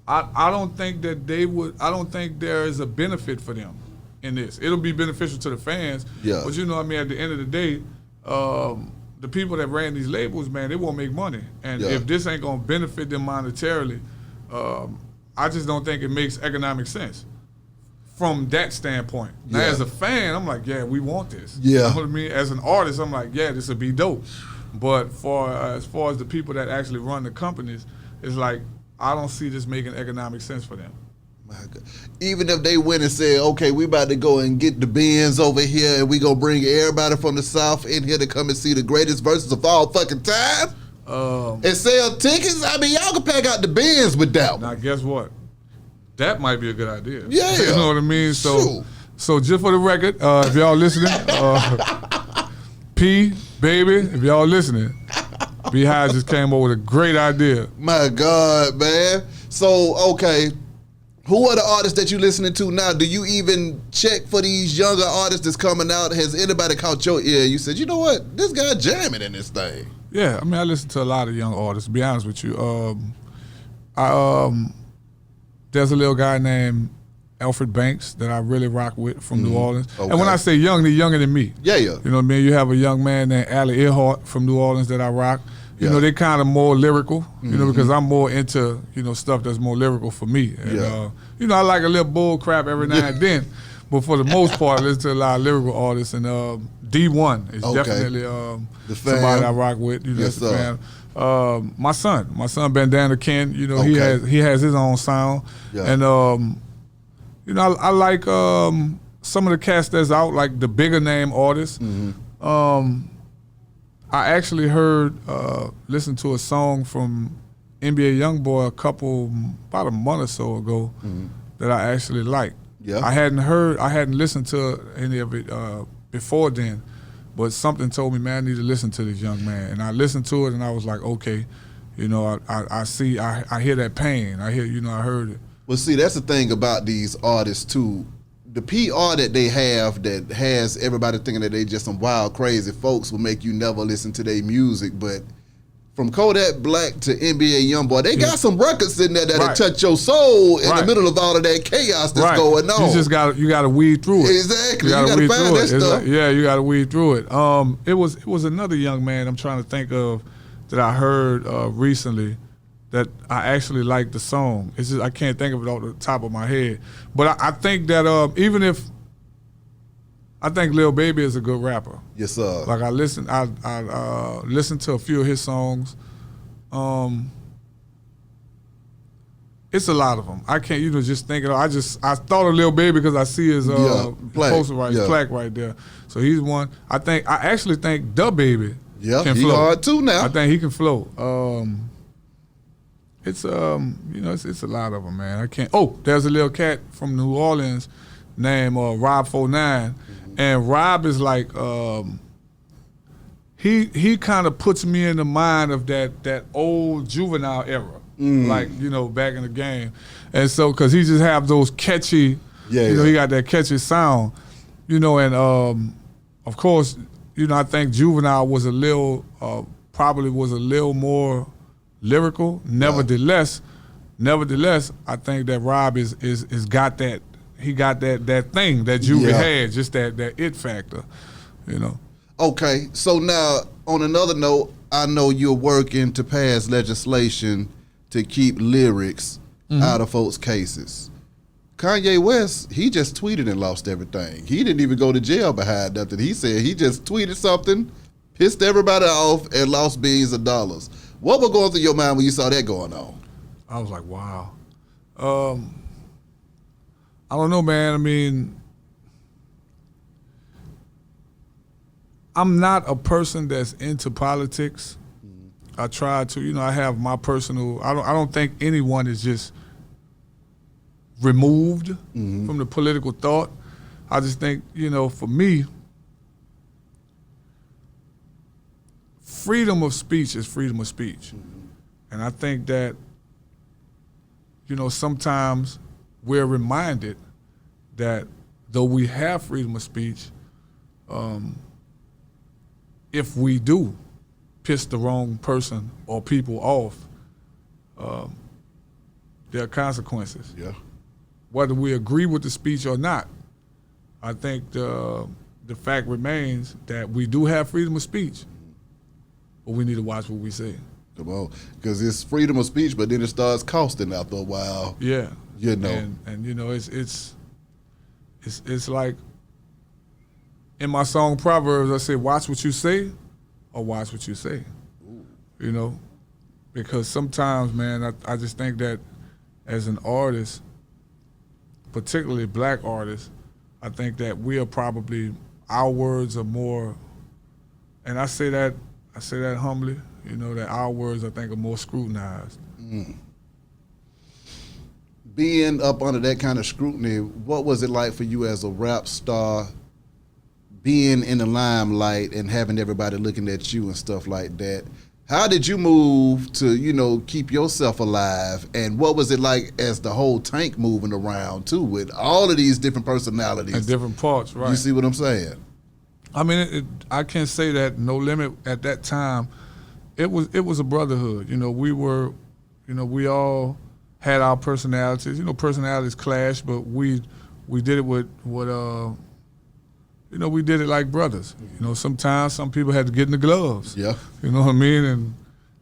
Speaker 2: I don't think that they would. I don't think there is a benefit for them in this. It'll be beneficial to the fans.
Speaker 1: Yeah.
Speaker 2: But you know what I mean? At the end of the day, the people that ran these labels, man, they won't make money. And if this ain't gonna benefit them monetarily, I just don't think it makes economic sense from that standpoint. Now, as a fan, I'm like, yeah, we want this.
Speaker 1: Yeah.
Speaker 2: You know what I mean? As an artist, I'm like, yeah, this would be dope. But as far as the people that actually run the companies, it's like, I don't see this making economic sense for them.
Speaker 1: My God. Even if they went and said, okay, we about to go and get the Benz over here and we gonna bring everybody from the South in here to come and see the greatest verses of all fucking time and sell tickets, I mean, y'all can pack out the Benz with that one.
Speaker 2: Now, guess what? That might be a good idea.
Speaker 1: Yeah.
Speaker 2: You know what I mean? So,
Speaker 1: Shoot.
Speaker 2: so just for the record, if y'all listening, P, baby, if y'all listening, Beehive just came up with a great idea.
Speaker 1: My God, man. So, okay, who are the artists that you listening to now? Do you even check for these younger artists that's coming out? Has anybody caught your ear? You said, you know what? This guy jamming in this thing.
Speaker 2: Yeah, I mean, I listen to a lot of young artists, to be honest with you. There's a little guy named Alfred Banks that I really rock with from New Orleans.
Speaker 1: Okay.
Speaker 2: And when I say young, they're younger than me.
Speaker 1: Yeah.
Speaker 2: You know what I mean? You have a young man named Ali Earhart from New Orleans that I rock. You know, they kind of more lyrical, you know, because I'm more into, you know, stuff that's more lyrical for me. And, you know, I like a little bull crap every now and then, but for the most part, I listen to a lot of lyrical artists. And D1 is definitely somebody I rock with. You know,
Speaker 1: Yes,
Speaker 2: that's a fan. My son Bandana Ken, you know, he has his own sound.
Speaker 1: Yeah.
Speaker 2: And, you know, I like some of the cats that's out, like the bigger name artists. I actually listened to a song from NBA Youngboy about a month or so ago that I actually liked.
Speaker 1: Yeah.
Speaker 2: I hadn't listened to any of it before then, but something told me, man, I need to listen to this young man. And I listened to it and I was like, okay, you know, I hear that pain. I heard it.
Speaker 1: Well, see, that's the thing about these artists, too. The PR that they have that has everybody thinking that they just some wild, crazy folks will make you never listen to their music. But from Kodak Black to NBA Youngboy, they got some records in there that'll touch your soul in the middle of all of that chaos that's going on.
Speaker 2: You just got to weed through it.
Speaker 1: Exactly. You got to find that stuff.
Speaker 2: You got to weed through it. It was another young man I'm trying to think of that I heard recently that I actually like the song. It's just I can't think of it off the top of my head. But I think that I think Lil Baby is a good rapper.
Speaker 1: Yes, sir.
Speaker 2: Like I listened to a few of his songs. It's a lot of them. I can't just think of it. I thought of Lil Baby because I see his poster his plaque right there. So he's one. I actually think Da Baby can
Speaker 1: he
Speaker 2: flow.
Speaker 1: hard too now.
Speaker 2: I think he can flow. It's it's a lot of them, man. I can't. Oh, there's a little cat from New Orleans named Rob 49, and Rob is like he kind of puts me in the mind of that old Juvenile era, like back in the game, and so because he just have those catchy, he got that catchy sound, and of course, I think Juvenile was probably was a little more lyrical. Nevertheless, I think that Rob is got that. He got that thing that Juvie had, just that it factor,
Speaker 1: Okay, so now on another note, I know you're working to pass legislation to keep lyrics out of folks' cases. Kanye West, he just tweeted and lost everything. He didn't even go to jail behind nothing. He said he just tweeted something, pissed everybody off, and lost billions of dollars. What was going through your mind when you saw that going on?
Speaker 2: I was like, wow. I don't know, man. I mean, I'm not a person that's into politics. I try to, I have my personal. I don't think anyone is just removed from the political thought. I just think, for me, freedom of speech is freedom of speech. And I think that, sometimes we're reminded that though we have freedom of speech, if we do piss the wrong person or people off, there are consequences.
Speaker 1: Yeah.
Speaker 2: Whether we agree with the speech or not, I think the fact remains that we do have freedom of speech, but we need to watch what we say.
Speaker 1: Come on, because it's freedom of speech, but then it starts costing after a while.
Speaker 2: Yeah.
Speaker 1: And
Speaker 2: it's like in my song Proverbs, I say, watch what you say or watch what you say. Ooh. Because sometimes, man, I just think that as an artist, particularly black artists, I think that we are probably, our words are more, and I say that humbly, that our words, I think, are more scrutinized.
Speaker 1: Being up under that kind of scrutiny, what was it like for you as a rap star, being in the limelight and having everybody looking at you and stuff like that? How did you move to, keep yourself alive? And what was it like as the whole tank moving around, too, with all of these different personalities?
Speaker 2: And different parts, right.
Speaker 1: You see what I'm saying?
Speaker 2: I mean, I can't say that No Limit at that time, it was a brotherhood. We were, we all had our personalities. Personalities clash, but we did it with we did it like brothers. Sometimes some people had to get in the gloves.
Speaker 1: Yeah.
Speaker 2: You know what I mean? And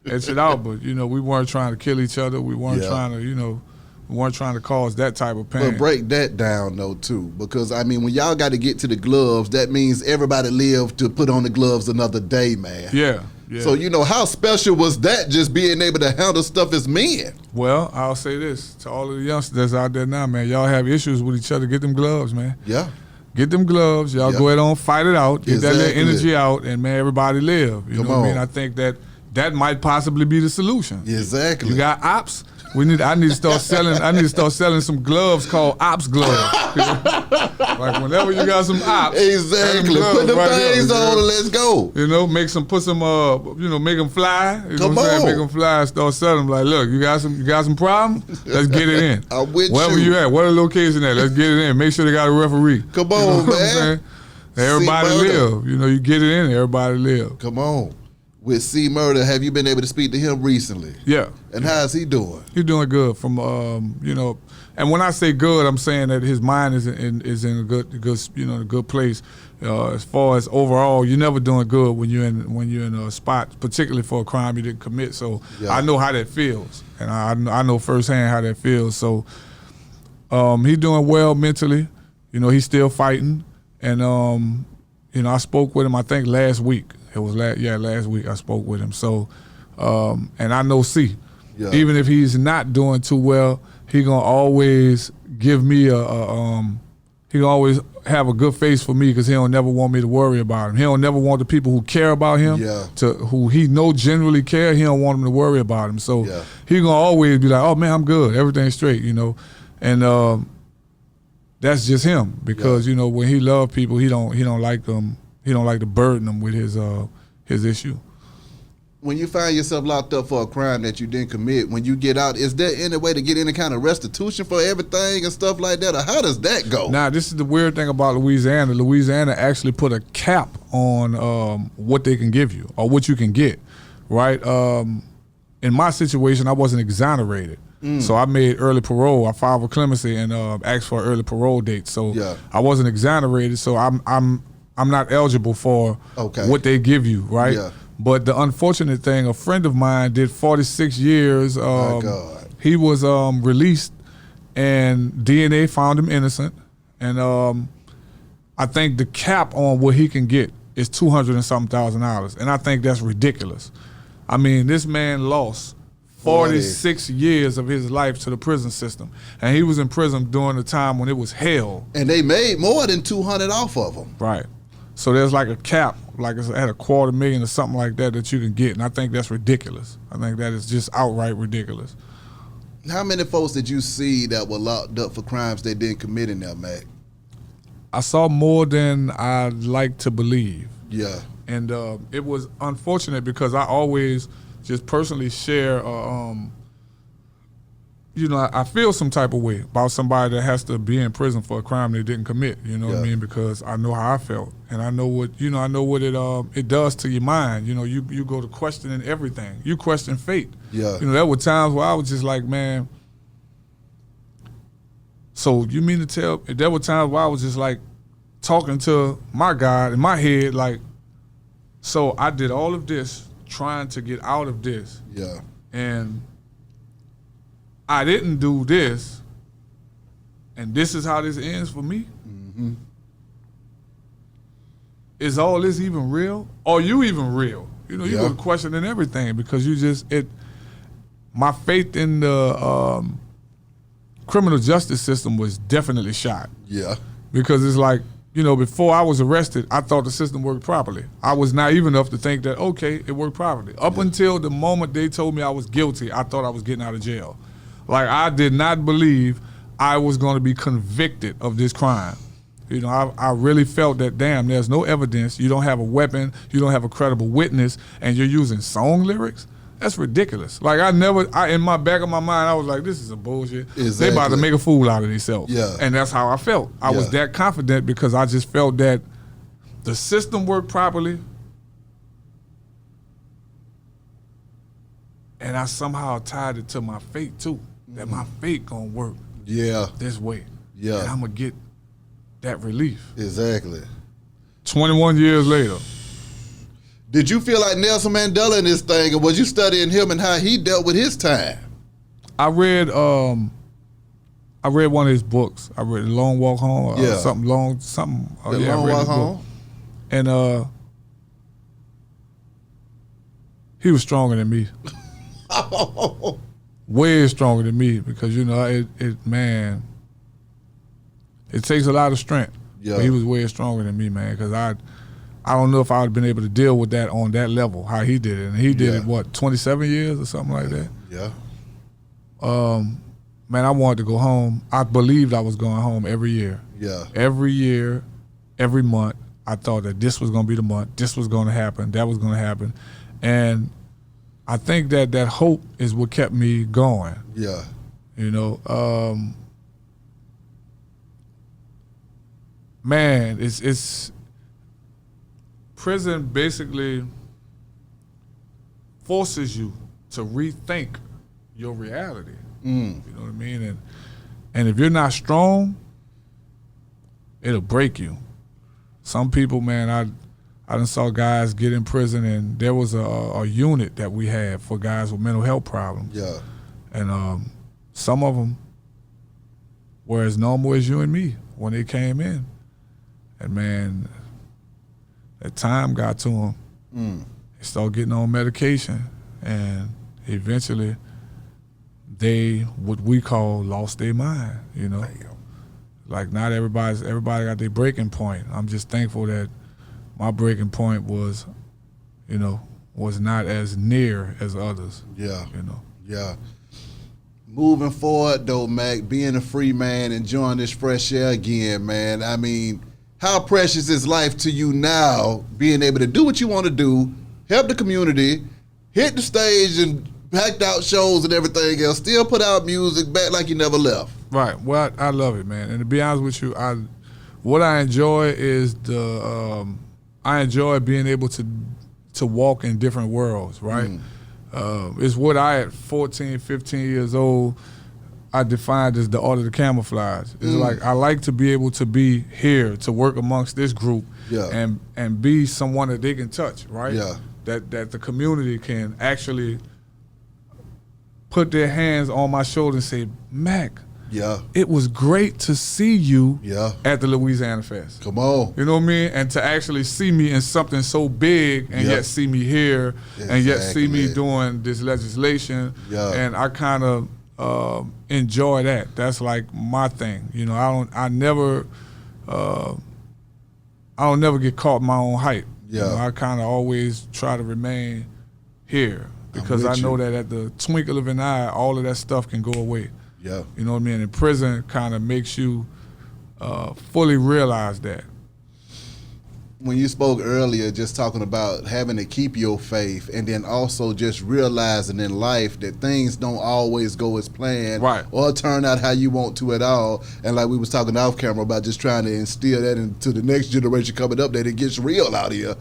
Speaker 2: etch it out. But, we weren't trying to kill each other. We weren't trying to, we weren't trying to cause that type of pain.
Speaker 1: But break that down, though, too. Because, I mean, when y'all got to get to the gloves, that means everybody lived to put on the gloves another day, man.
Speaker 2: Yeah.
Speaker 1: So, how special was that, just being able to handle stuff as men?
Speaker 2: Well, I'll say this to all of the youngsters out there now, man. Y'all have issues with each other. Get them gloves, man.
Speaker 1: Yeah.
Speaker 2: Get them gloves. Y'all go ahead on, fight it out. Get that little energy out, and, man, everybody live. You know what I mean? I think that might possibly be the solution.
Speaker 1: Exactly.
Speaker 2: You got ops. I need to start selling some gloves called ops gloves. Like whenever you got some ops.
Speaker 1: Exactly. Put the things on and let's go.
Speaker 2: Put some make them fly.
Speaker 1: Come on.
Speaker 2: Make them fly and start selling them. Like, look, you got some problems? Let's get it in.
Speaker 1: I'm with
Speaker 2: Wherever you at, what a location at, let's get it in. Make sure they got a referee.
Speaker 1: Come on, man.
Speaker 2: Everybody live. You get it in, everybody live.
Speaker 1: Come on. With C Murder, have you been able to speak to him recently?
Speaker 2: Yeah.
Speaker 1: And how's he doing?
Speaker 2: He's doing good. From and when I say good, I'm saying that his mind is in a good place. As far as overall, you're never doing good when you're in a spot, particularly for a crime you didn't commit. So I know how that feels, and I know firsthand how that feels. So he's doing well mentally. He's still fighting, and I spoke with him, I think last week. It was last week I spoke with him. So, and I know C. Yeah. Even if he's not doing too well, he gonna always give me he gonna always have a good face for me because he don't never want me to worry about him. He don't never want the people who care about him who he know generally care. He don't want them to worry about him. So he gonna always be like, oh man, I'm good, everything's straight, and that's just him because when he love people, he don't like them. He don't like to burden them with his issue.
Speaker 1: When you find yourself locked up for a crime that you didn't commit, when you get out, is there any way to get any kind of restitution for everything and stuff like that, or how does that go?
Speaker 2: Now, this is the weird thing about Louisiana. Louisiana actually put a cap on what they can give you or what you can get, right? In my situation, I wasn't exonerated. So I made early parole. I filed for clemency and asked for an early parole date. So I wasn't exonerated. So I'm not eligible for what they give you, right?
Speaker 1: Yeah.
Speaker 2: But the unfortunate thing, a friend of mine did 46 years.
Speaker 1: My God.
Speaker 2: He was released, and DNA found him innocent. And I think the cap on what he can get is $200 and something thousand, and I think that's ridiculous. I mean, this man lost 46 years of his life to the prison system, and he was in prison during the time when it was hell.
Speaker 1: And they made more than $200 off of him.
Speaker 2: Right. So there's like a cap, like it's at $250,000 or something like that you can get, and I think that's ridiculous. I think that is just outright ridiculous.
Speaker 1: How many folks did you see that were locked up for crimes they didn't commit in there, Mac?
Speaker 2: I saw more than I'd like to believe.
Speaker 1: Yeah.
Speaker 2: And it was unfortunate because I always just personally share, I feel some type of way about somebody that has to be in prison for a crime they didn't commit, you know what I mean? Because I know how I felt, and I know what, it does to your mind. You know, you go to questioning everything. You question fate.
Speaker 1: Yeah.
Speaker 2: You know, there were times where I was just like, man, so you mean to tell, there were times where I was just like talking to my God in my head, like, so I did all of this trying to get out of this.
Speaker 1: Yeah.
Speaker 2: And I didn't do this, and this is how this ends for me?
Speaker 1: Mm-hmm.
Speaker 2: Is all this even real? Are you even real? You know, you go to questioning everything because my faith in the criminal justice system was definitely shot.
Speaker 1: Yeah.
Speaker 2: Because it's like, before I was arrested, I thought the system worked properly. I was naive enough to think that, okay, it worked properly. Up until the moment they told me I was guilty, I thought I was getting out of jail. Like, I did not believe I was going to be convicted of this crime. I really felt that, damn, there's no evidence. You don't have a weapon. You don't have a credible witness, and you're using song lyrics? That's ridiculous. Like, in my back of my mind, I was like, this is a bullshit.
Speaker 1: Exactly.
Speaker 2: They about to make a fool out of themselves.
Speaker 1: Yeah.
Speaker 2: And that's how I felt. I was that confident because I just felt that the system worked properly, and I somehow tied it to my fate, too. That my fate gonna work this way.
Speaker 1: Yeah.
Speaker 2: And I'm gonna get that relief.
Speaker 1: Exactly.
Speaker 2: 21 years later.
Speaker 1: Did you feel like Nelson Mandela in this thing, or was you studying him and how he dealt with his time?
Speaker 2: I read one of his books. I read The Long Walk Home. Something long, something.
Speaker 1: The Long Walk Home?
Speaker 2: And he was stronger than me. Way stronger than me because, man, it takes a lot of strength.
Speaker 1: Yeah.
Speaker 2: But he was way stronger than me, man, because I don't know if I would have been able to deal with that on that level, how he did it. And he did it, 27 years or something like that?
Speaker 1: Yeah.
Speaker 2: Man, I wanted to go home. I believed I was going home every year.
Speaker 1: Yeah.
Speaker 2: Every year, every month, I thought that this was going to be the month, this was going to happen, that was going to happen. And I think that hope is what kept me going.
Speaker 1: Yeah.
Speaker 2: Man, it's prison basically forces you to rethink your reality. You know what I mean? And if you're not strong, it'll break you. Some people, man, I done saw guys get in prison, and there was a unit that we had for guys with mental health problems.
Speaker 1: Yeah.
Speaker 2: And some of them were as normal as you and me when they came in. And, man, that time got to them. They started getting on medication, and eventually they, what we call, lost their mind, Like, not everybody got their breaking point. I'm just thankful that my breaking point was, was not as near as others.
Speaker 1: Yeah.
Speaker 2: Yeah.
Speaker 1: Moving forward, though, Mac, being a free man, enjoying this fresh air again, man. I mean, how precious is life to you now, being able to do what you want to do, help the community, hit the stage and packed out shows and everything else, still put out music back like you never left?
Speaker 2: Right. Well, I love it, man. And to be honest with you, what I enjoy is I enjoy being able to walk in different worlds, right? It's what at 14, 15 years old, I defined as the art of the camouflage. It's like I like to be able to be here to work amongst this group, and be someone that they can touch, right?
Speaker 1: Yeah.
Speaker 2: That the community can actually put their hands on my shoulder and say, Mac, it was great to see you at the Louisiana Fest.
Speaker 1: Come on.
Speaker 2: You know what I mean? And to actually see me in something so big and yet see me here and yet see me doing this legislation. And I kind of enjoy that. That's like my thing. You know, I don't never get caught in my own hype. You know, I kind of always try to remain here because I know that at the twinkle of an eye, all of that stuff can go away. You know what I mean? And prison kind of makes you fully realize that.
Speaker 1: When you spoke earlier, just talking about having to keep your faith, and then also just realizing in life that things don't always go as planned, or turn out how you want to at all. And like we was talking off camera about just trying to instill that into the next generation coming up, that it gets real out here.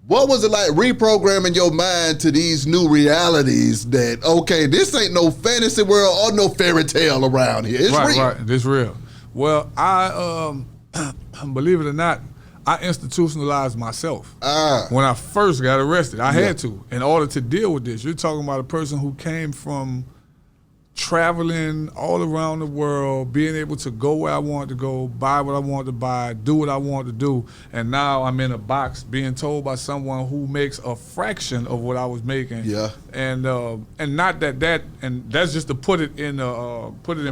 Speaker 1: What was it like reprogramming your mind to these new realities that, okay, this ain't no fantasy world or no fairy tale around here. It's real.
Speaker 2: Right, it's real. Well, I, believe it or not, I institutionalized myself. When I first got arrested, I had to, in order to deal with this. You're talking about a person who came from traveling all around the world, being able to go where I wanted to go, buy what I wanted to buy, do what I wanted to do, and now I'm in a box being told by someone who makes a fraction of what I was making. And not that and that's just to put it in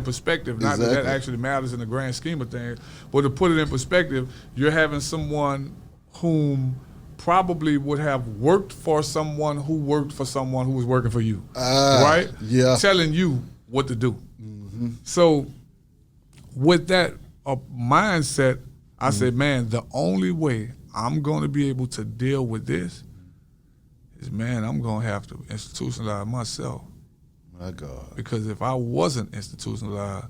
Speaker 2: perspective. Not that actually matters in the grand scheme of things, but to put it in perspective, you're having someone whom probably would have worked for someone who worked for someone who was working for you, right? Telling you what to do. So with that mindset, I said, man, the only way I'm going to be able to deal with this is, man, I'm going to have to institutionalize myself.
Speaker 1: My God.
Speaker 2: Because if I wasn't institutionalized,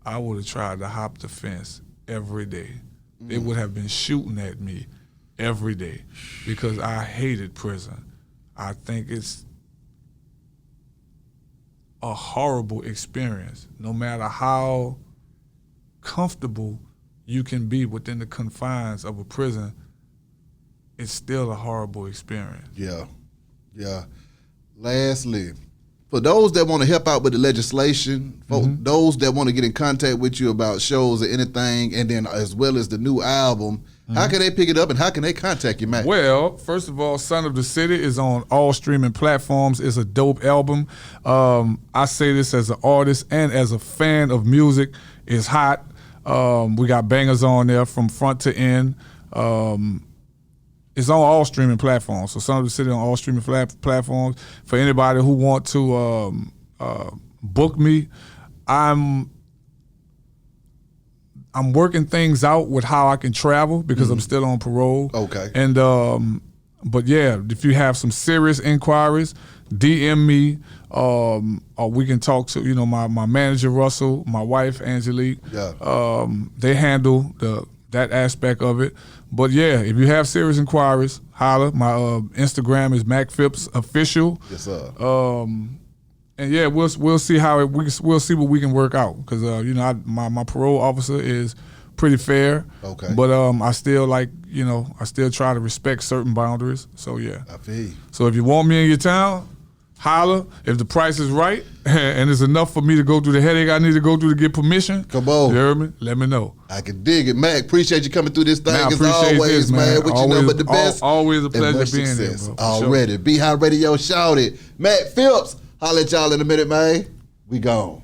Speaker 2: I would have tried to hop the fence every day. They would have been shooting at me every day because I hated prison. I think it's a horrible experience. No matter how comfortable you can be within the confines of a prison, it's still a horrible experience.
Speaker 1: Lastly, for those that want to help out with the legislation, for those that want to get in contact with you about shows or anything, and then as well as the new album, how can they pick it up and how can they contact you, man?
Speaker 2: Well, first of all, Son of the City is on all streaming platforms. It's a dope album. I say this as an artist and as a fan of music. It's hot. We got bangers on there from front to end. It's on all streaming platforms. So Son of the City on all streaming platforms. For anybody who want to book me, I'm working things out with how I can travel because I'm still on parole. And but yeah, if you have some serious inquiries, DM me, or we can talk to my manager Russell, my wife Angelique. They handle that aspect of it. But yeah, if you have serious inquiries, holla. My Instagram is MacPhipsOfficial.
Speaker 1: Yes, sir.
Speaker 2: And yeah, we'll see we'll see what we can work out because my parole officer is pretty fair. But I still I still try to respect certain boundaries. So yeah.
Speaker 1: I feel you.
Speaker 2: So if you want me in your town, holla. If the price is right and it's enough for me to go through the headache I need to go through to get permission,
Speaker 1: come on.
Speaker 2: You heard me? Let me know.
Speaker 1: I can dig it, Mac. Appreciate you coming through this thing as
Speaker 2: this,
Speaker 1: always, man. What you know but the best.
Speaker 2: Always a pleasure being here, bro.
Speaker 1: Already. Sure. Be High Radio, shout it. Mac Phipps. Holla at y'all in a minute, man. We gone.